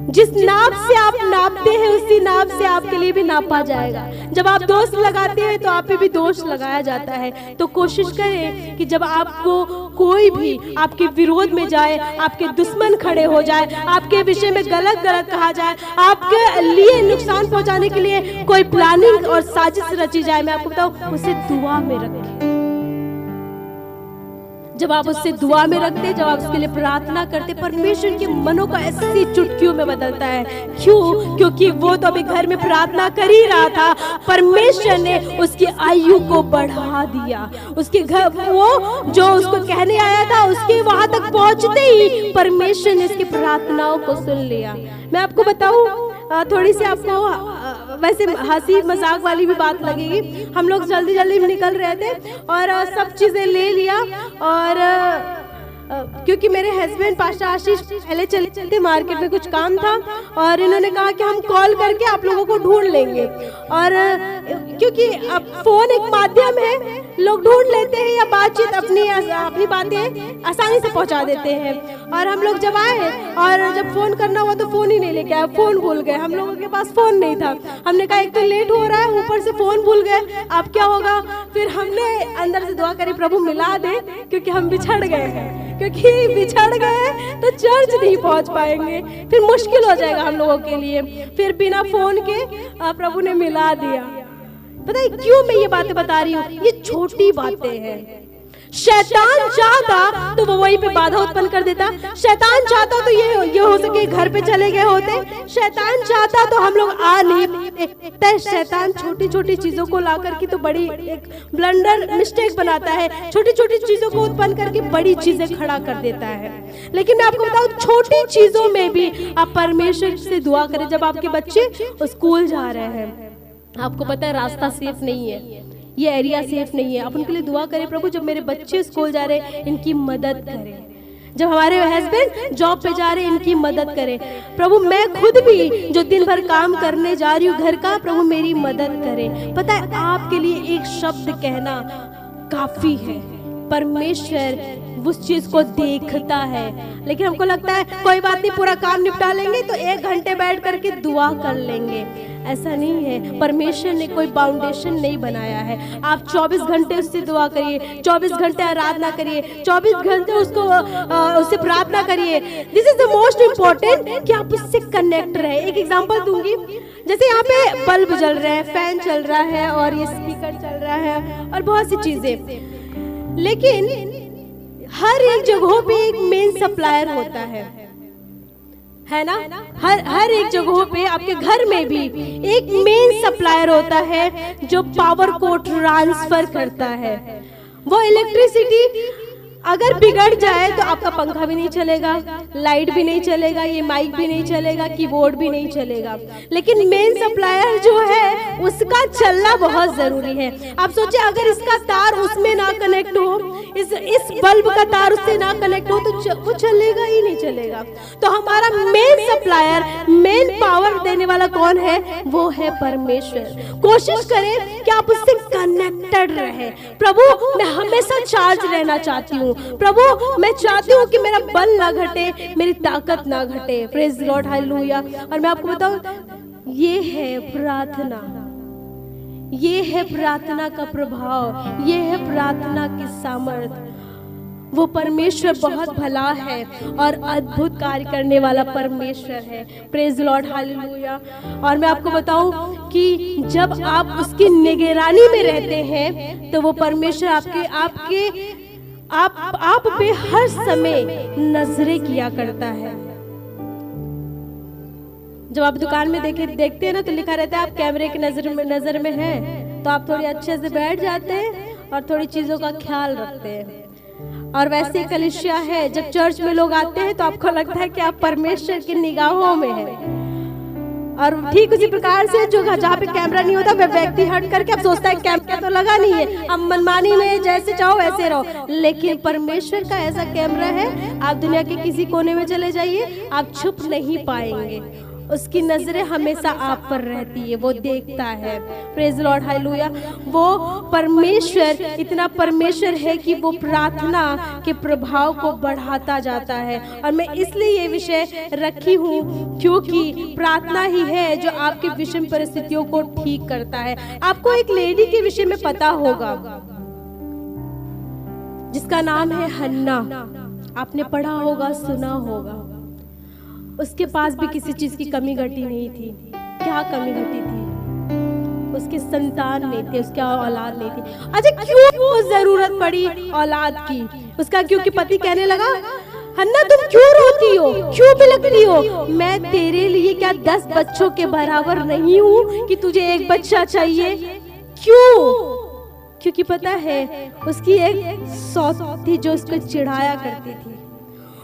जिस नाप से आप नापते हैं, उसी नाप से आपके लिए भी नापा जाएगा। जब आप दोष लगाते हैं तो आप पे भी दोष लगाया जाता है। तो कोशिश करें कि जब आपको कोई भी आपके विरोध में जाए, आपके दुश्मन खड़े हो जाए, आपके विषय में गलत कहा जाए, आपके लिए नुकसान पहुंचाने के लिए कोई प्लानिंग और साजिश रची जाए, मैं आपको बताऊं, उसे दुआ में रखें। जब आप उससे दुआ में रखते, जब आप उसके लिए प्रार्थना करते, परमेश्वर के मनों को ऐसी चुटकियों में बदलता है। क्यों? क्योंकि वो तो अभी घर में प्रार्थना कर ही रहा था, परमेश्वर ने उसकी आयु को बढ़ा दिया। उसके घर, वो जो उसको कहने आया था, उसके वहां तक पहुंचते ही परमेश्वर ने उसकी प्रार्थनाओं को सुन लिया। मैं आपको बताऊं, थोड़ी सी आपको वैसे हंसी मजाक वाली भी बात लगेगी। हम लोग जल्दी में निकल रहे थे और सब चीजें ले लिया, और क्योंकि मेरे हस्बैंड पास्टर आशीष पहले चलते मार्केट में कुछ काम था, और इन्होंने कहा कि हम कॉल करके आप लोगों को ढूंढ लेंगे। और क्योंकि अब फोन एक माध्यम है, लोग ढूंढ लेते हैं या बातचीत अपनी बातें आसानी से पहुंचा देते हैं। और हम लोग जब आए और जब फोन करना हुआ तो फोन ही नहीं लेके आए, फोन भूल गए। हम लोगों के पास फोन नहीं था। हमने कहा एक तो लेट हो रहा है, ऊपर से फोन भूल गए, अब क्या होगा? फिर हमने अंदर से दुआ करी, प्रभु मिला दे, क्योंकि हम बिछड़ गए हैं, क्योंकि बिछड़ गए तो चर्च नहीं पहुंच पाएंगे, फिर मुश्किल हो जाएगा हम लोगों के लिए। फिर बिना फोन के प्रभु ने मिला दिया। पता है क्यों मैं ये बातें बता रही हूँ? ये छोटी बातें हैं। शैतान चाहता तो वो वहीं पे बाधा उत्पन्न कर देता। शैतान चाहता तो ये हो सके घर पे चले गए होते। शैतान चाहता तो हम लोग आ नहीं पाते। शैतान छोटी छोटी चीजों को ला करके तो बड़ी एक ब्लंडर मिस्टेक बनाता है। छोटी छोटी चीजों को उत्पन्न करके बड़ी चीजें खड़ा कर देता है। लेकिन मैं आपको बताऊं, छोटी चीजों में भी आप परमेश्वर से दुआ करें। जब आपके बच्चे स्कूल जा रहे हैं, आपको पता है रास्ता सेफ नहीं है, ये एरिया सेफ नहीं है, आप उनके लिए दुआ करें, प्रभु जब मेरे बच्चे स्कूल जा रहे हैं इनकी मदद करें। जब हमारे हस्बैंड जॉब पे जा रहे हैं इनकी मदद करें। प्रभु मैं खुद भी जो दिन भर काम करने जा रही हूँ घर का, प्रभु मेरी मदद करें। पता है आपके लिए एक शब्द कहना काफी है। परमेश्वर उस चीज को देखता है। लेकिन हमको लगता है कोई बात नहीं, पूरा काम निपटा लेंगे तो 1 घंटे बैठ करके दुआ कर लेंगे। ऐसा नहीं है। परमेश्वर ने कोई फाउंडेशन नहीं बनाया है। आप 24 घंटे उससे दुआ करिए, 24 घंटे आराधना करिए, 24 घंटे उससे प्रार्थना करिए। This is the most important कि आप उससे कनेक्ट रहे। एक एग्जांपल दूंगी, जैसे यहाँ पे बल्ब जल रहा है, फैन चल रहा है और ये स्पीकर चल रहा है और बहुत सी चीजें, लेकिन हर एक जगहों पे एक मेन सप्लायर होता है ना? हर एक जगहों पे, आपके घर में भी एक मेन सप्लायर होता है जो पावर को ट्रांसफर करता है। वो इलेक्ट्रिसिटी अगर बिगड़ जाए तो आपका पंखा भी नहीं चलेगा, लाइट भी नहीं चलेगा, ये माइक भी नहीं चलेगा, कीबोर्ड भी नहीं चलेगा। लेकिन मेन सप्लायर जो है उसका चलना बहुत जरूरी है। आप सोचिए अगर इसका तार उसमें ना कनेक्ट हो, इस बल्ब का तार उससे ना कनेक्ट हो तो वो चलेगा ही नहीं चलेगा। तो हमारा मेन सप्लायर, मेन पावर देने वाला कौन है? वो है परमेश्वर। कोशिश करें कि आप उससे कनेक्टेड रहे। प्रभु मैं हमेशा चार्ज रहना चाहती हूँ, प्रभु मैं चाहती हूँ कि मेरा बल ना घटे, मेरी ताकत ना घटे। Praise Lord, hallelujah. और मैं आपको बताऊं, ये है प्रार्थना, ये है प्रार्थना का प्रभाव, ये है प्रार्थना की सामर्थ। वो परमेश्वर बहुत भला है और अद्भुत कार्य करने वाला परमेश्वर है। Praise Lord, hallelujah. और मैं आपको बताऊं कि जब आप उसकी निगरानी में रहते हैं तो वो परमेश्वर आप पे हर समय नजरें किया करता है। जब आप दुकान में देखते हैं ना तो लिखा रहता है आप कैमरे की नजर में हैं, तो आप थोड़ी अच्छे से बैठ जाते हैं और थोड़ी चीजों का ख्याल रखते हैं। और वैसे कलीसिया है, जब चर्च में लोग आते हैं तो आपको लगता है कि आप परमेश्वर की निगाहों में हैं। और ठीक उसी प्रकार से जो जहाँ पे कैमरा नहीं होता वह व्यक्ति हट करके अब सोचता है कैमरा तो लगा नहीं है, अब मनमानी में जैसे चाहो वैसे रहो। लेकिन परमेश्वर का ऐसा कैमरा है, आप दुनिया के किसी कोने में चले जाइए, आप छुप नहीं पाएंगे। उसकी नजरें हमेशा आप पर रहती है, वो देखता है। Praise Lord, hallelujah. वो परमेश्वर इतना परमेश्वर है कि वो प्रार्थना के प्रभाव को बढ़ाता जाता है। और मैं इसलिए ये विषय रखी हूँ क्योंकि प्रार्थना ही है जो आपके विषम परिस्थितियों को ठीक करता है। आपको एक लेडी के विषय में पता होगा जिसका नाम है हन्ना। आपने पढ़ा होगा, सुना होगा। उसके पास भी किसी चीज की कमी घटी नहीं थी। क्या कमी घटी थी? उसके संतान नहीं थे, उसका औलाद नहीं थी। अच्छा, क्यों जरूरत पड़ी औलाद की? उसका क्योंकि पति कहने लगा, हन्ना तुम क्यों रोती हो, क्यों बिलखती हो? मैं तेरे लिए क्या 10 बच्चों के बराबर नहीं हूँ कि तुझे एक बच्चा चाहिए? क्यों? क्योंकि पता है उसकी एक सौत थी जो उसको चिढ़ाया करती थी।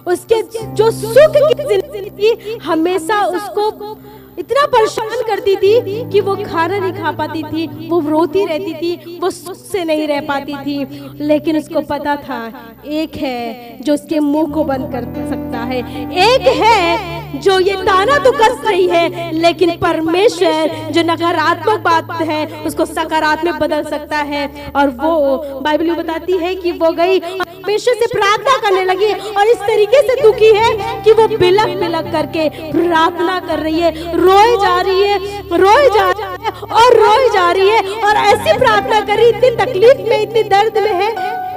उसके जो सुख की जिंदगी हमेशा उसको इतना परेशान करती थी कि वो खाना नहीं खा पाती थी, वो रोती रहती थी, वो सुख से नहीं रह पाती थी। लेकिन उसको पता था एक है जो उसके मुंह को बंद कर सकता है, एक है जो ये ताना तो कस रही है, लेकिन परमेश्वर जो नकारात्मक बात है उसको सकारात्मक बदल सकता है। और वो बाइबल बताती है कि वो गई परमेश्वर से प्रार्थना करने लगी और इस तरीके से दुखी है कि वो बिलख बिलख करके प्रार्थना कर रही है, रोए जा रही है, रोए जा रही है और रोए जा रही है। और ऐसी प्रार्थना कर रही, इतनी तकलीफ में, इतनी दर्द में है,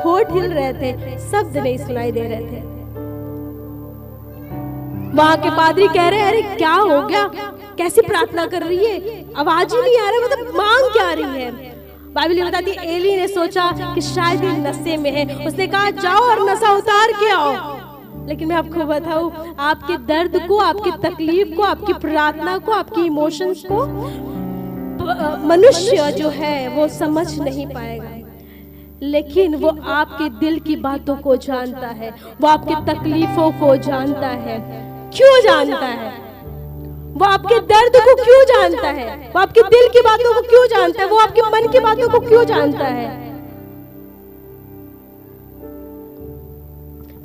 होठ हिल रहे थे, शब्द नहीं सुनाई दे रहे थे। वहां के पादरी कह रहे, अरे क्या हो गया, कैसी प्रार्थना कर रही है, आवाज ही नहीं आ रहा, मतलब मांग क्या रही है? बाइबल बताती है एली ने सोचा कि शायद ये नशे में है, उसने कहा जाओ और नशा उतार के आओ। लेकिन मैं आपको बताऊं, आपके दर्द को, आपकी तकलीफ को, आपकी प्रार्थना को, आपकी इमोशंस को मनुष्य जो है वो समझ नहीं पाएगा, लेकिन वो आपके दिल की बातों को जानता है, वो आपकी तकलीफों को जानता है। क्यों जानता है? वो आपके दर्द को क्यों जानता है? वो आपके दिल की बातों को क्यों जानता है? वो आपके मन की बातों को क्यों जानता है?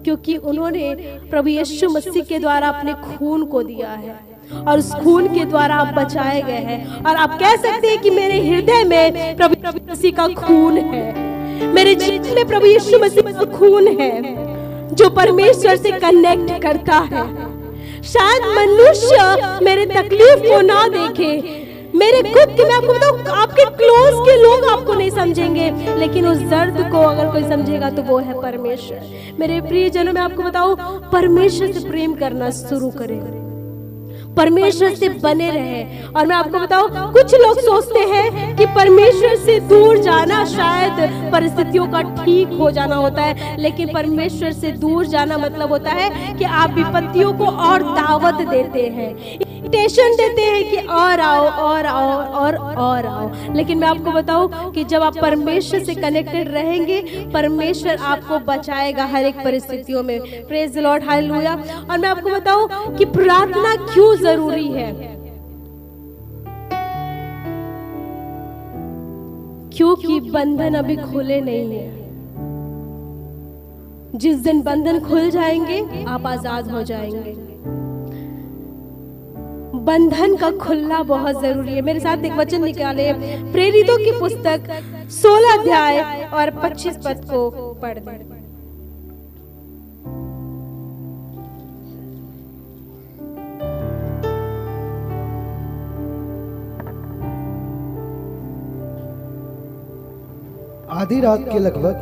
क्योंकि उन्होंने प्रभु यीशु मसीह के द्वारा अपने खून को दिया है और उस खून के द्वारा आप बचाए गए हैं। और आप कह सकते हैं कि मेरे हृदय में प्रभु मसीह का खून है, मेरे जीवन में प्रभु यीशु मसीह का खून है जो परमेश्वर से कनेक्ट करता है। शायद मनुष्य मेरे तकलीफ को ना देखे, मेरे खुद के, मैं आपको बताऊं, आपके क्लोज के लोग आपको नहीं समझेंगे, लेकिन उस दर्द को अगर कोई समझेगा तो वो है परमेश्वर। मेरे प्रिय जनों, मैं आपको बताऊं, परमेश्वर से प्रेम करना शुरू करें, परमेश्वर से बने रहे। और मैं आपको बताऊं, कुछ लोग सोचते हैं कि परमेश्वर से दूर जाना शायद परिस्थितियों का ठीक हो जाना होता है, लेकिन परमेश्वर से दूर जाना मतलब होता है कि आप विपत्तियों को और दावत देते हैं। इन्विटेशन देते हैं कि और आओ और आओ और आओ। लेकिन मैं आपको बताऊं कि जब आप परमेश्वर से कनेक्टेड रहेंगे, परमेश्वर आपको बचाएगा हर एक परिस्थितियों में। Praise the Lord, hallelujah. और मैं आपको बताऊं कि प्रार्थना क्यों जरूरी है। क्योंकि बंधन अभी खुले नहीं है। जिस दिन बंधन खुल जाएंगे आप आजाद हो जाएंगे। बंधन का खुलना बहुत जरूरी है। मेरे साथ एक वचन निकाले, प्रेरितों की पुस्तक 16 अध्याय और 25 पद को पढ़ दें। आधी रात के लगभग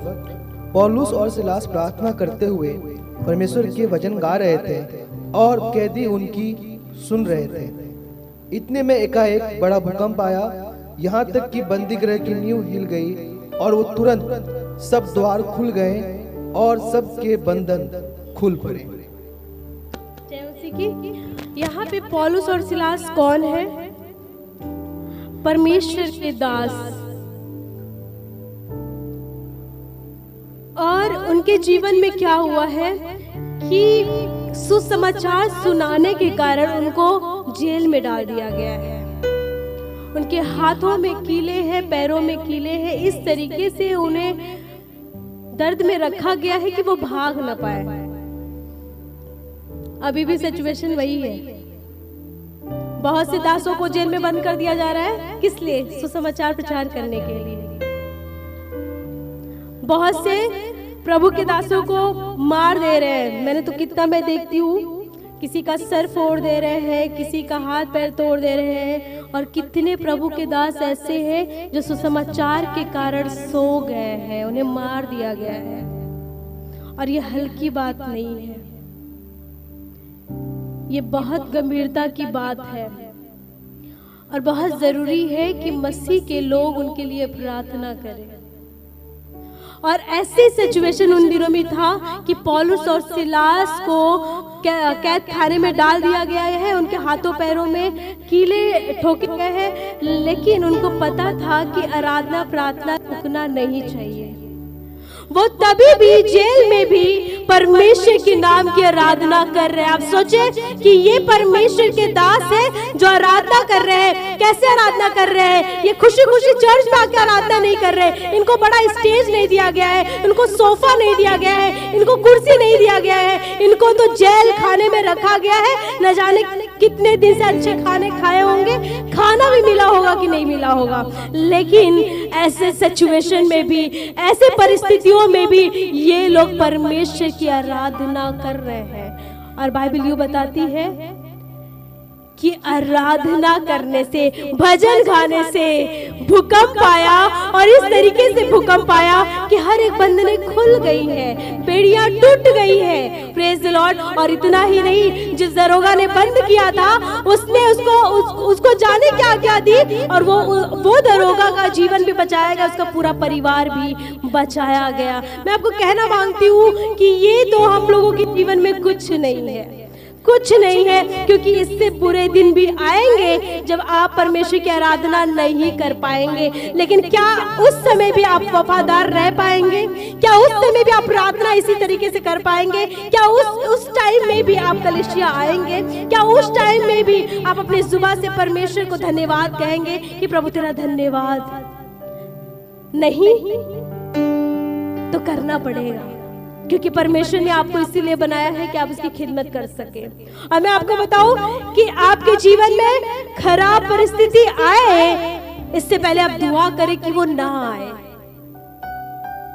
पौलुस और सिलास प्रार्थना करते हुए परमेश्वर के वचन गा रहे थे और कैदी उनकी सुन रहे थे। इतने में एकाएक बड़ा भूकंप आया, यहाँ तक कि बंदी गृह की नींव हिल गई और वो तुरंत सब द्वार खुल गए और सबके बंधन खुल पड़े। यहाँ पे पौलुस और सिलास कौन है? परमेश्वर के दास। और उनके जीवन में क्या हुआ है कि सुसमाचार सुनाने के कारण उनको जेल में डाल दिया गया है। उनके हाथों में कीले हैं, पैरों में कीले हैं। इस तरीके से उन्हें दर्द में रखा गया है कि वो भाग न पाए। अभी भी सिचुएशन वही है। बहुत से दासों को जेल में बंद कर दिया जा रहा है। किस लिए? सुसमाचार प्रचार करने के लिए। बहुत से प्रभु के दासों को मार दे रहे हैं। मैंने तो कितना मैं देखती हूँ, किसी का सर फोड़ दे रहे हैं, किसी का हाथ पैर तोड़ दे रहे हैं। और कितने प्रभु के दास ऐसे हैं जो सुसमाचार के कारण सो गए हैं, उन्हें मार दिया गया है। और ये हल्की बात नहीं है, ये बहुत गंभीरता की बात है। और बहुत जरूरी है कि मसीह के लोग उनके लिए प्रार्थना करें। और ऐसी सिचुएशन उन दिनों में था कि पौलुस और सिलास को कैद खाने में डाल दिया गया है। उनके हाथों पैरों में कीले ठोके गए हैं, लेकिन उनको पता था कि आराधना प्रार्थना रुकना नहीं चाहिए। वो तभी भी जेल में भी परमेश्वर के नाम की आराधना कर रहे हैं। आप सोचे कि ये परमेश्वर के दास है जो आराधना कर रहे हैं। कैसे आराधना कर रहे हैं? ये खुशी खुशी चर्च में आकर आराधना नहीं कर रहे। इनको बड़ा स्टेज नहीं दिया गया है, इनको सोफा नहीं दिया गया है, इनको कुर्सी नहीं दिया गया है। इनको तो जेल खाने में रखा गया है। न जाने कितने दिन से अच्छे खाने खाए होंगे, खाना भी मिला होगा कि नहीं मिला होगा। लेकिन ऐसे सिचुएशन में भी, ऐसे परिस्थितियों में भी ये लोग परमेश्वर की आराधना कर रहे हैं। और बाइबल यूं बताती है कि आराधना करने से, भजन गाने से भूकंप आया। और इस तरीके से भूकंप आया कि हर एक बंधनें खुल गई है, बेड़ियां टूट गई है। Praise the Lord. और इतना ही नहीं, जिस दरोगा ने बंद किया था उसने उसको जाने क्या आज्ञा दी, और वो दरोगा का जीवन भी बचाया गया, उसका पूरा परिवार भी बचाया गया। मैं आपको कहना मांगती हूँ कि ये तो हम लोगों के जीवन में कुछ नहीं है, कुछ नहीं है। क्योंकि इससे बुरे दिन भी आएंगे जब आप परमेश्वर की आराधना नहीं कर पाएंगे। लेकिन क्या उस समय भी आप वफादार रह पाएंगे? क्या उस समय भी आप प्रार्थना इसी तरीके से कर पाएंगे? क्या उस टाइम में भी आप कलीसिया आएंगे? क्या उस टाइम में भी आप अपनी जुबान से परमेश्वर को धन्यवाद कहेंगे कि प्रभु तेरा धन्यवाद? नहीं तो करना पड़ेगा, क्योंकि परमेश्वर ने आपको इसीलिए बनाया है कि आप उसकी खिदमत कर सके। और मैं आपको बताऊं कि आपके जीवन में खराब परिस्थिति आए, इससे पहले आप दुआ करें कि वो ना आए।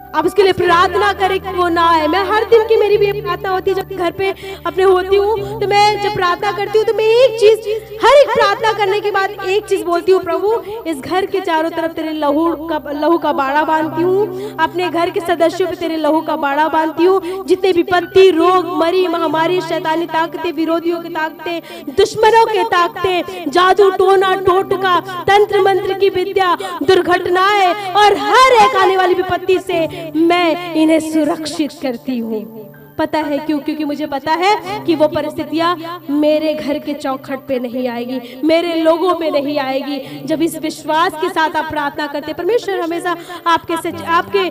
आप उसके लिए प्रार्थना करें कि वो ना आए। मैं हर दिन की मेरी भी प्रार्थना होती है, जब घर पे अपने होती हूँ तो मैं जब प्रार्थना करती हूँ तो मैं एक चीज, हर एक प्रार्थना करने के बाद एक चीज बोलती हूँ, प्रभु इस घर के चारों तरफ तेरे लहू का बाड़ा बांधती हूँ, अपने घर के सदस्यों पे तेरे लहू का बाड़ा बांधती हूँ। जितने विपत्ति, रोग, मरी, महामारी, शैतानी ताकतें, विरोधियों की ताकतें, दुश्मनों के ताकतें, जादू टोना टोटका, तंत्र मंत्र की विद्या, दुर्घटनाएं और हर एक आने वाली विपत्ति से मैं इन्हें सुरक्षित करती हूँ। पता है क्यों? क्योंकि मुझे पता है कि वो परिस्थितियां मेरे घर के चौखट पे नहीं आएगी, मेरे लोगों पे नहीं आएगी। जब इस विश्वास के साथ आप प्रार्थना करते, परमेश्वर हमेशा आपके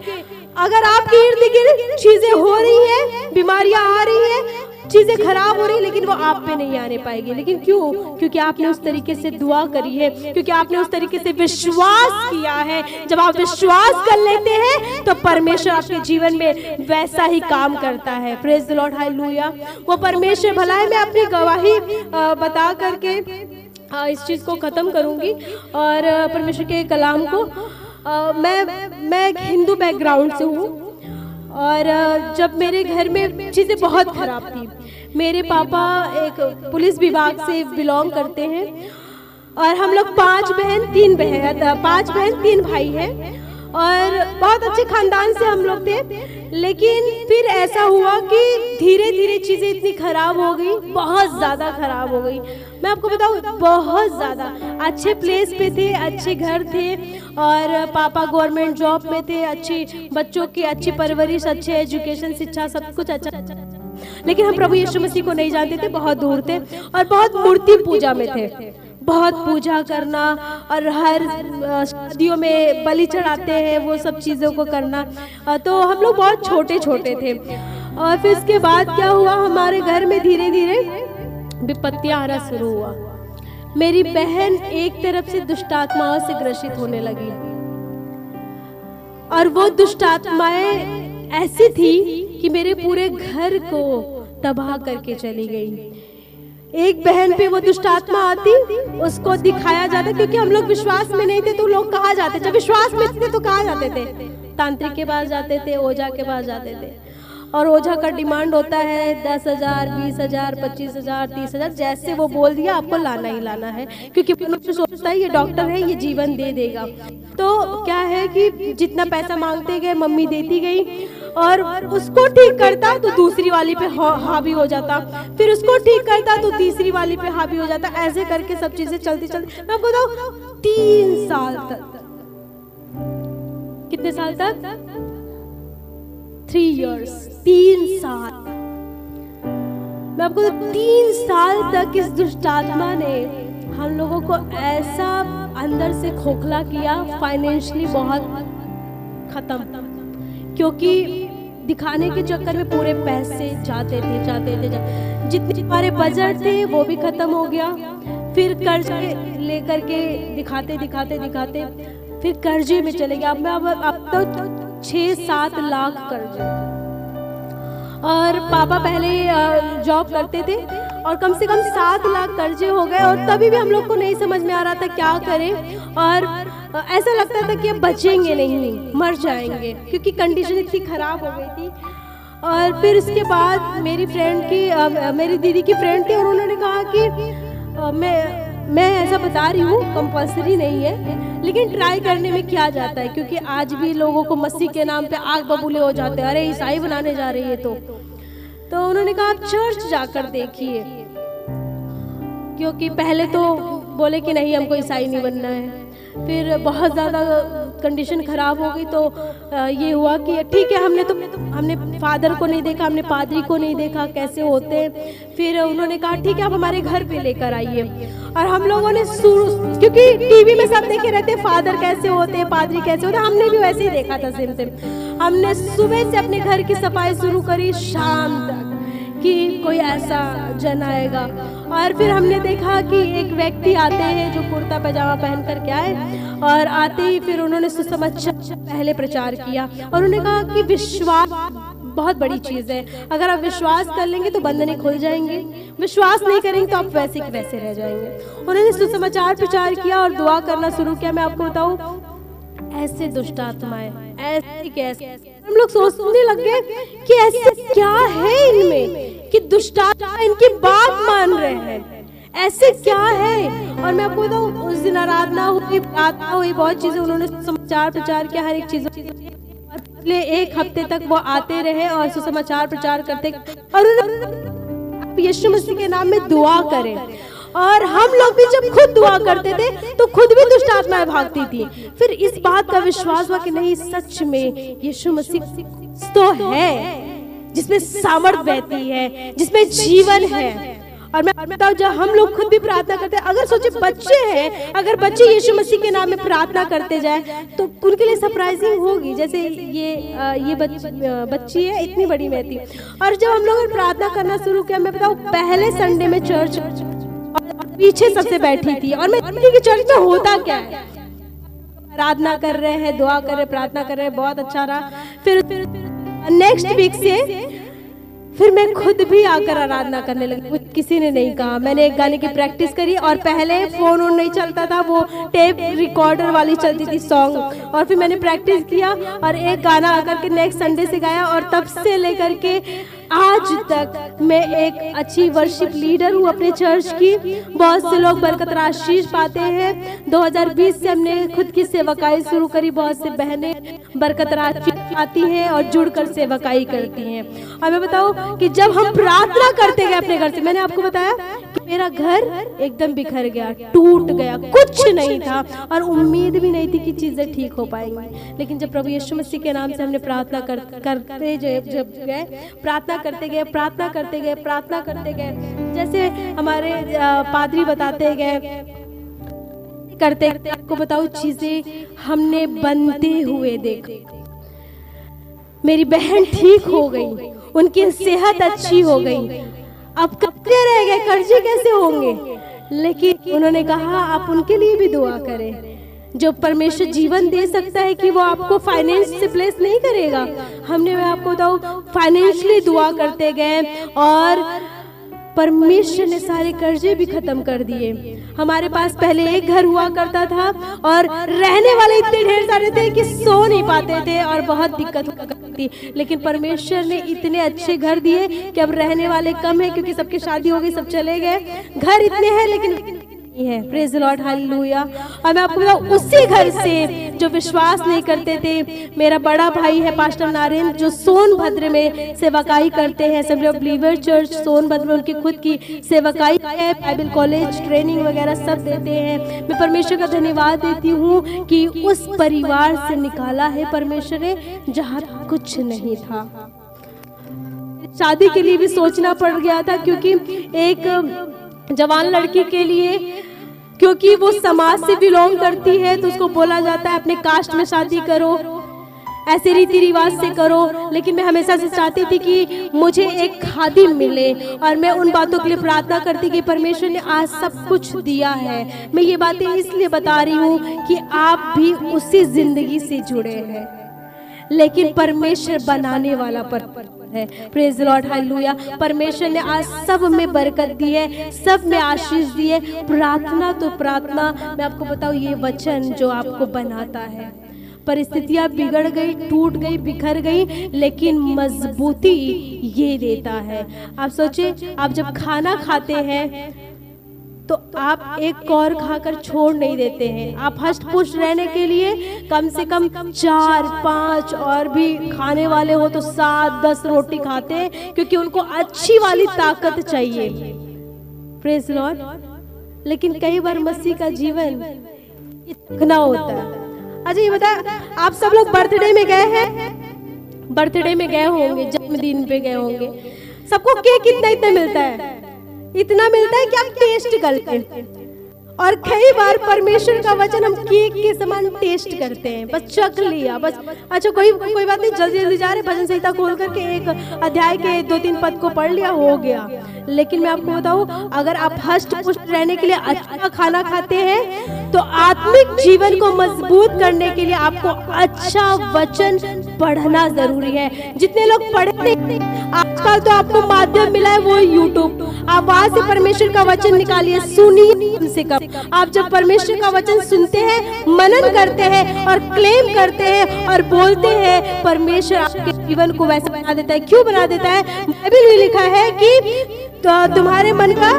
अगर आपके इर्द गिर्द चीजें हो रही है, बीमारियां आ रही है, चीजें खराब हो रही, लेकिन वो आप पे नहीं आने पाएगी। लेकिन क्यों? क्योंकि आपने उस तरीके से दुआ करी है, क्योंकि आपने उस तरीके से विश्वास किया है। जब आप विश्वास कर लेते हैं तो परमेश्वर आपके जीवन में वैसा ही काम करता है। Praise the Lord, hallelujah. वो परमेश्वर भला है। मैं अपनी गवाही बता करके इस चीज को खत्म करूंगी और परमेश्वर के कलाम को मैं एक हिंदू बैकग्राउंड से हूँ और जब मेरे घर में चीज़ें बहुत खराब थी, मेरे पापा एक पुलिस विभाग से बिलोंग करते हैं और हम लोग 5 बहन 3 भाई हैं और बहुत अच्छे खानदान से हम लोग थे। लेकिन फिर ऐसा हुआ कि धीरे धीरे चीज़ें इतनी खराब हो गई, बहुत ज़्यादा खराब हो गई। मैं आपको बताऊँ, बहुत ज़्यादा अच्छे प्लेस पे थे, अच्छे घर थे और पापा गवर्नमेंट जॉब में थे, अच्छी बच्चों की अच्छी परवरिश, अच्छे एजुकेशन, शिक्षा, सब कुछ अच्छा। लेकिन हम प्रभु यीशु मसीह को नहीं जानते थे, बहुत दूर थे और बहुत मूर्ति पूजा में थे। बहुत पूजा करना और हर शादियों में बलि चढ़ाते हैं, वो सब चीज़ों को करना। तो हम लोग बहुत छोटे छोटे थे और फिर इसके बाद क्या हुआ, हमारे घर में धीरे धीरे विपत्तियां आना शुरू हुआ। मेरी बहन एक तरफ से दुष्ट आत्माओं से ग्रसित होने लगी और वो दुष्ट आत्माएं ऐसी थी कि मेरे पूरे घर को तबाह करके चली गई। एक बहन पे वो दुष्ट आत्मा आती, उसको दिखाया जाता, क्योंकि हम लोग विश्वास में नहीं थे तो लोग कहाँ जाते, जब विश्वास में थे तो कहाँ जाते थे, तांत्रिक के पास जाते थे, ओझा के पास जाते थे। और ओझा का डिमांड होता है 10,000, 20,000, 25,000, 30,000, जैसे वो बोल दिया आपको लाना ही लाना है, क्योंकि मनुष्य सोचता है ये डॉक्टर है, ये जीवन दे देगा। तो क्या है कि जितना पैसा मांगते गए, मम्मी देती गई और उसको ठीक करता तो दूसरी वाली पे हावी हो जाता, फिर उसको ठीक करता तो तीसरी वाली पे हावी हो जाता। ऐसे करके सब चीजें चलती चलती, मैं आपको बताऊं, 3 साल तक। कितने साल तक? 3 years, 3 साल। मैं आपको 3 साल तक इस दुष्ट आत्मा ने हम लोगों को ऐसा अंदर से खोखला किया, फाइनेंशियली बहुत खत्म, क्योंकि दिखाने के चक्कर में पूरे पैसे जाते थे। जितने हमारे बजट थे वो भी खत्म हो गया। फिर कर्ज लेकर के दिखाते फिर कर्जे में चले गए। अब तो 6-7 लाख कर्जे। और पापा पहले जॉब करते थे और कम से कम 7 लाख कर्जे हो गए और तभी भी हम लोग को नहीं समझ में आ रहा था क्या करें। और ऐसा लगता था कि अब बचेंगे नहीं, मर जाएंगे, क्योंकि कंडीशन इतनी खराब हो गई थी। और फिर इसके बाद मेरी दीदी की फ्रेंड थी और उन्होंने कहा कि मैं ऐसा बता रही हूँ, कंपल्सरी नहीं है, लेकिन ट्राई करने में क्या जाता है, क्योंकि आज भी लोगों को मसीह के नाम पे आग बबूले हो जाते हैं, अरे ईसाई बनाने जा रही है। तो उन्होंने कहा आप चर्च जाकर देखिए, क्योंकि पहले तो बोले कि नहीं हमको ईसाई नहीं बनना है। फिर बहुत ज़्यादा कंडीशन खराब हो गई तो ये हुआ कि ठीक है, हमने फादर को नहीं देखा, हमने पादरी को नहीं देखा कैसे होते हैं। फिर उन्होंने कहा ठीक है आप हमारे घर पे लेकर आइए। और हम लोगों ने क्योंकि टीवी में सब देखे रहते फादर कैसे होते हैं, पादरी कैसे होते हैं, हमने भी वैसे ही देखा था सेम। हमने सुबह से अपने घर की सफाई शुरू करी, शाम तक कि कोई ऐसा जन आएगा। और फिर हमने देखा कि एक व्यक्ति आते हैं जो कुर्ता पैजामा पहन कर के आए और आते ही फिर उन्होंने सुसमाचार पहले प्रचार किया और उन्होंने कहा कि विश्वास बहुत बड़ी चीज़ है, अगर आप विश्वास कर लेंगे तो बंधने खुल जाएंगे, विश्वास नहीं करेंगे तो आप वैसे के वैसे रह जाएंगे। उन्होंने सुसमाचार प्रचार किया और दुआ करना शुरू किया। मैं आपको बताऊं, ऐसे दुष्ट आत्माएं ऐसे कैसे, हम लोग सोचने लग गए कि ऐसे क्या है इनमें कि दुष्ट आत्मा इनकी बात मान रहे हैं, ऐसे क्या है। और मैं आपको बताऊं, उस दिन आराधना हुई, प्रार्थना हुई, बहुत चीजें उन्होंने सुसमाचार प्रचार किया, हर एक चीज। पिछले 1 हफ्ते तक वो आते रहे और सुसमाचार प्रचार करते और यीशु मसीह के नाम में दुआ करें। और हम लोग भी जब खुद दुआ करते थे तो खुद भी दुष्ट आत्माएं भागती थी। फिर इस बात का विश्वास हुआ कि नहीं, सच में यीशु मसीह तो है, जिसमें सामर्थ बहती है, जिसमें जीवन है। और मैं बताऊं, जब हम लोग खुद भी प्रार्थना करते हैं, अगर सोचे बच्चे हैं, अगर बच्चे यीशु मसीह के नाम में प्रार्थना करते जाए तो उनके लिए सरप्राइजिंग होगी। जैसे ये बच्ची है, इतनी बड़ी मैं थी, और जब हम लोगों ने प्रार्थना करना शुरू किया, मैं बताऊं पहले संडे में चर्च पीछे सबसे बैठी थी, और मैं देखती कि चर्च में होता क्या है, आराधना कर रहे हैं, दुआ कर रहे, प्रार्थना कर रहे, बहुत अच्छा रहा। फिर नेक्स्ट वीक से फिर मैं खुद भी आकर आराधना करने लगी। मुझे किसी ने नहीं कहा, मैंने एक गाने की प्रैक्टिस करी, और पहले फोन नहीं चलता था, वो टेप रिकॉर्डर वाली चलती थी सॉन्ग, और फिर मैंने प्रैक्टिस किया और एक गाना आकर के नेक्स्ट संडे से गाया, और तब से लेकर के आज तक मैं एक अच्छी वर्शिप लीडर हूँ अपने चर्च की। बहुत से लोग बरकत आशीष पाते हैं। 2020 से हमने खुद की सेवकाई शुरू करी, बहुत से बहनें बरकत आशीष पाती हैं और जुड़कर सेवकाई करती हैं। और मैं बताऊँ कि जब हम प्रार्थना करते गए अपने घर से, मैंने आपको बताया कि मेरा घर एकदम बिखर गया, टूट गया, कुछ नहीं था और उम्मीद भी नहीं थी कि चीजें ठीक हो पाएंगी। लेकिन जब प्रभु यीशु मसीह के नाम से हमने प्रार्थना करते जब गए, प्रार्थना करते गए, प्रार्थना करते गए, प्रार्थना करते गए, जैसे हमारे पादरी बताते गए, करते आपको बताओ चीजें हमने बनते हुए देखा। मेरी बहन ठीक हो गई, उनकी सेहत अच्छी हो गई। अब कर्जे रह गए, कर्जे कैसे होंगे? लेकिन उन्होंने कहा आप उनके लिए भी दुआ करें। जो परमेश्वर जीवन दे सकता है कि वो आपको फाइनेंस से ब्लेस नहीं करेगा। हमने, मैं आपको बताऊं, फाइनेंशियली दुआ करते गए और परमेश्वर ने सारे कर्जे भी खत्म कर दिए। हमारे पास पहले एक घर हुआ करता था और रहने वाले इतने ढेर सारे थे कि सो नहीं पाते थे और बहुत दिक्कत हुआ करती, लेकिन परमेश्वर ने इतने अच्छे घर दिए कि अब रहने वाले कम है, क्योंकि सबकी शादी हो गई, सब चले गए। घर इतने हैं लेकिन है, प्रेज द लॉर्ड, हालेलुया। और मैं आपको बताऊं, उसी घर से जो विश्वास नहीं करते थे, मेरा बड़ा भाई है पास्टर नारायण, जो सोनभद्र में सेवकाई करते हैं, assembly of believer church Sonbhadra में उनकी खुद की सेवकाई है, बाइबल कॉलेज ट्रेनिंग वगैरह सब देते हैं। मैं परमेश्वर का धन्यवाद देती हूँ कि उस परिवार से निकाला है परमेश्वर ने जहाँ कुछ नहीं था। शादी के लिए भी सोचना पड़ गया था, क्योंकि एक जवान लड़की के लिए, क्योंकि वो समाज से बिलोंग करती है, तो उसको बोला जाता है अपने कास्ट में शादी करो, ऐसे रीति रिवाज से करो। लेकिन मैं हमेशा से चाहती थी कि मुझे एक खादिम मिले, और मैं उन बातों के लिए प्रार्थना करती कि परमेश्वर ने आज सब कुछ दिया है। मैं ये बातें इसलिए बता रही हूँ कि आप भी उसी जिंदगी से जुड़े हैं, लेकिन परमेश्वर बनाने वाला है। Praise the Lord, hallelujah. परमेश्वर ने आज सब में बरकत दी है, सब में आशीष दी है। प्रार्थना तो प्रार्थना, मैं आपको बताऊं, ये वचन जो आपको बनाता है। परिस्थितियां बिगड़ गई, टूट गई, बिखर गई, लेकिन मजबूती ये देता है। आप सोचे, आप जब खाना खाते हैं तो आप एक कौर खाकर छोड़ नहीं देते हैं। आप हष्ट पुष्ट रहने के लिए कम से कम 4-5 और भी खाने वाले हो तो 7-10 रोटी खाते हैं, क्योंकि उनको अच्छी वाली ताकत चाहिए। Praise Lord. लेकिन कई बार मसीह का जीवन इतना होता है। अच्छा ये बता, आप सब लोग बर्थडे में गए हैं, बर्थडे में गए होंगे, जन्मदिन पे गए होंगे, सबको केक इतना मिलता है, इतना मिलता है कि आप टेस्ट करते हैं। और कई बार परमेश्वर का वचन हम केक के समान टेस्ट करते हैं, बस चख लिया, बस अच्छा कोई बात नहीं, जल्दी जल्दी जा रहे, भजन संहिता खोल करके एक अध्याय के 2-3 पद को पढ़ लिया, हो गया। लेकिन मैं आपको बताऊं, अगर आप हष्ट पुष्ट रहने के लिए अच्छा खाना खाते हैं तो आत्मिक जीवन को मजबूत करने के लिए आपको अच्छा वचन पढ़ना जरूरी है। जितने लोग पढ़ते हैं आजकल, तो आपको माध्यम मिला है वो यूट्यूब, आप वहां से परमेश्वर का वचन निकालिए, सुनिए। कम से कम आप जब परमेश्वर का वचन सुनते हैं, मनन करते हैं और क्लेम करते हैं और बोलते हैं, परमेश्वर आपके जीवन को वैसा बना देता है। क्यों बना देता है? बाइबल में लिखा है कि तो तुम्हारे मन का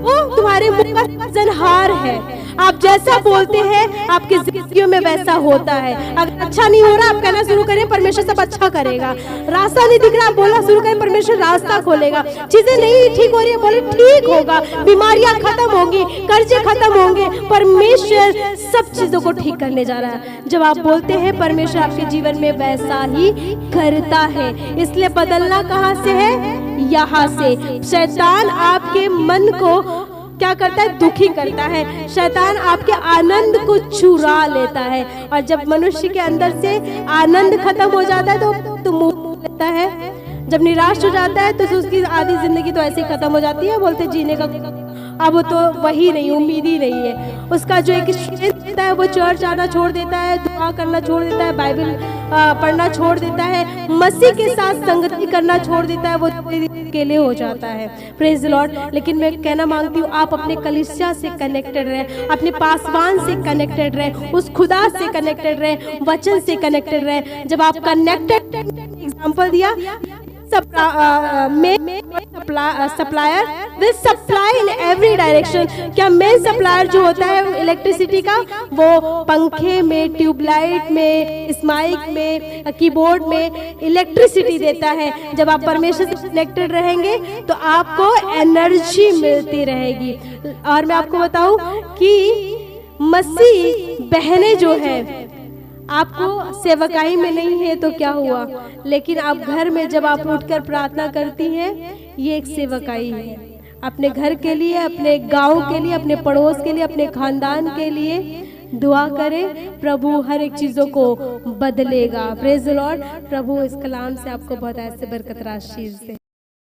वो तुम्हारे मुंह का सृजनहार है। आप जैसा बोलते हैं आपकी जिंदगियों में वैसा होता है। अगर अच्छा नहीं हो रहा आप कहना शुरू करें परमेश्वर सब अच्छा करेगा। रास्ता नहीं दिख रहा आप बोलना शुरू करें परमेश्वर रास्ता खोलेगा। चीजें नहीं ठीक हो रही है बोले ठीक होगा। बीमारियां खत्म होंगी, कर्जे खत्म होंगे, परमेश्वर सब चीजों को ठीक करने जा रहा है। जब आप बोलते हैं परमेश्वर आपके जीवन में वैसा ही करता है। इसलिए बदलना कहाँ से है? यहाँ से। शैतान आपके मन को क्या करता है? दुखी करता है। शैतान आपके आनंद को चुरा लेता है। और जब मनुष्य के अंदर से आनंद खत्म हो जाता है तो मुंह लेता है। जब निराश हो जाता है तो उसकी आधी जिंदगी तो ऐसे ही खत्म हो जाती है। बोलते जीने का अब तो वही नहीं, उम्मीद ही नहीं है। उसका जो एक स्ट्रेंथ देता है वो चर्च आना छोड़ देता है, दुआ करना छोड़ देता है, बाइबल पढ़ना छोड़ देता है, मसीह के साथ संगति करना छोड़ देता है, वो अकेले हो जाता है। Praise the Lord. लेकिन मैं कहना मांगती हूँ आप अपने कलीसिया से कनेक्टेड रहे, अपने पासवान से कनेक्टेड रहे, उस खुदा से कनेक्टेड रहे, वचन से कनेक्टेड रहे। जब आप कनेक्टेड, एग्जाम्पल दिया supplier will supply in every direction. क्या मेन सप्लायर जो होता है इलेक्ट्रिसिटी का वो पंखे में, ट्यूबलाइट में, स्माइक में, कीबोर्ड में इलेक्ट्रिसिटी देता है। जब आप परमेश्वर से कनेक्टेड रहेंगे तो आपको एनर्जी मिलती रहेगी। और मैं आपको बताऊं कि मसीह बहनें जो है आपको सेवकाई में नहीं है तो क्या हुआ, लेकिन आप घर में जब आप उठकर प्रार्थना करती हैं ये एक सेवकाई है। अपने घर के लिए, अपने गांव के लिए, अपने पड़ोस के लिए, अपने खानदान के लिए दुआ करें। प्रभु हर एक चीजों को बदलेगा। Praise the Lord. प्रभु इस कलाम से आपको बहुत ऐसे बरकत आशीष दे।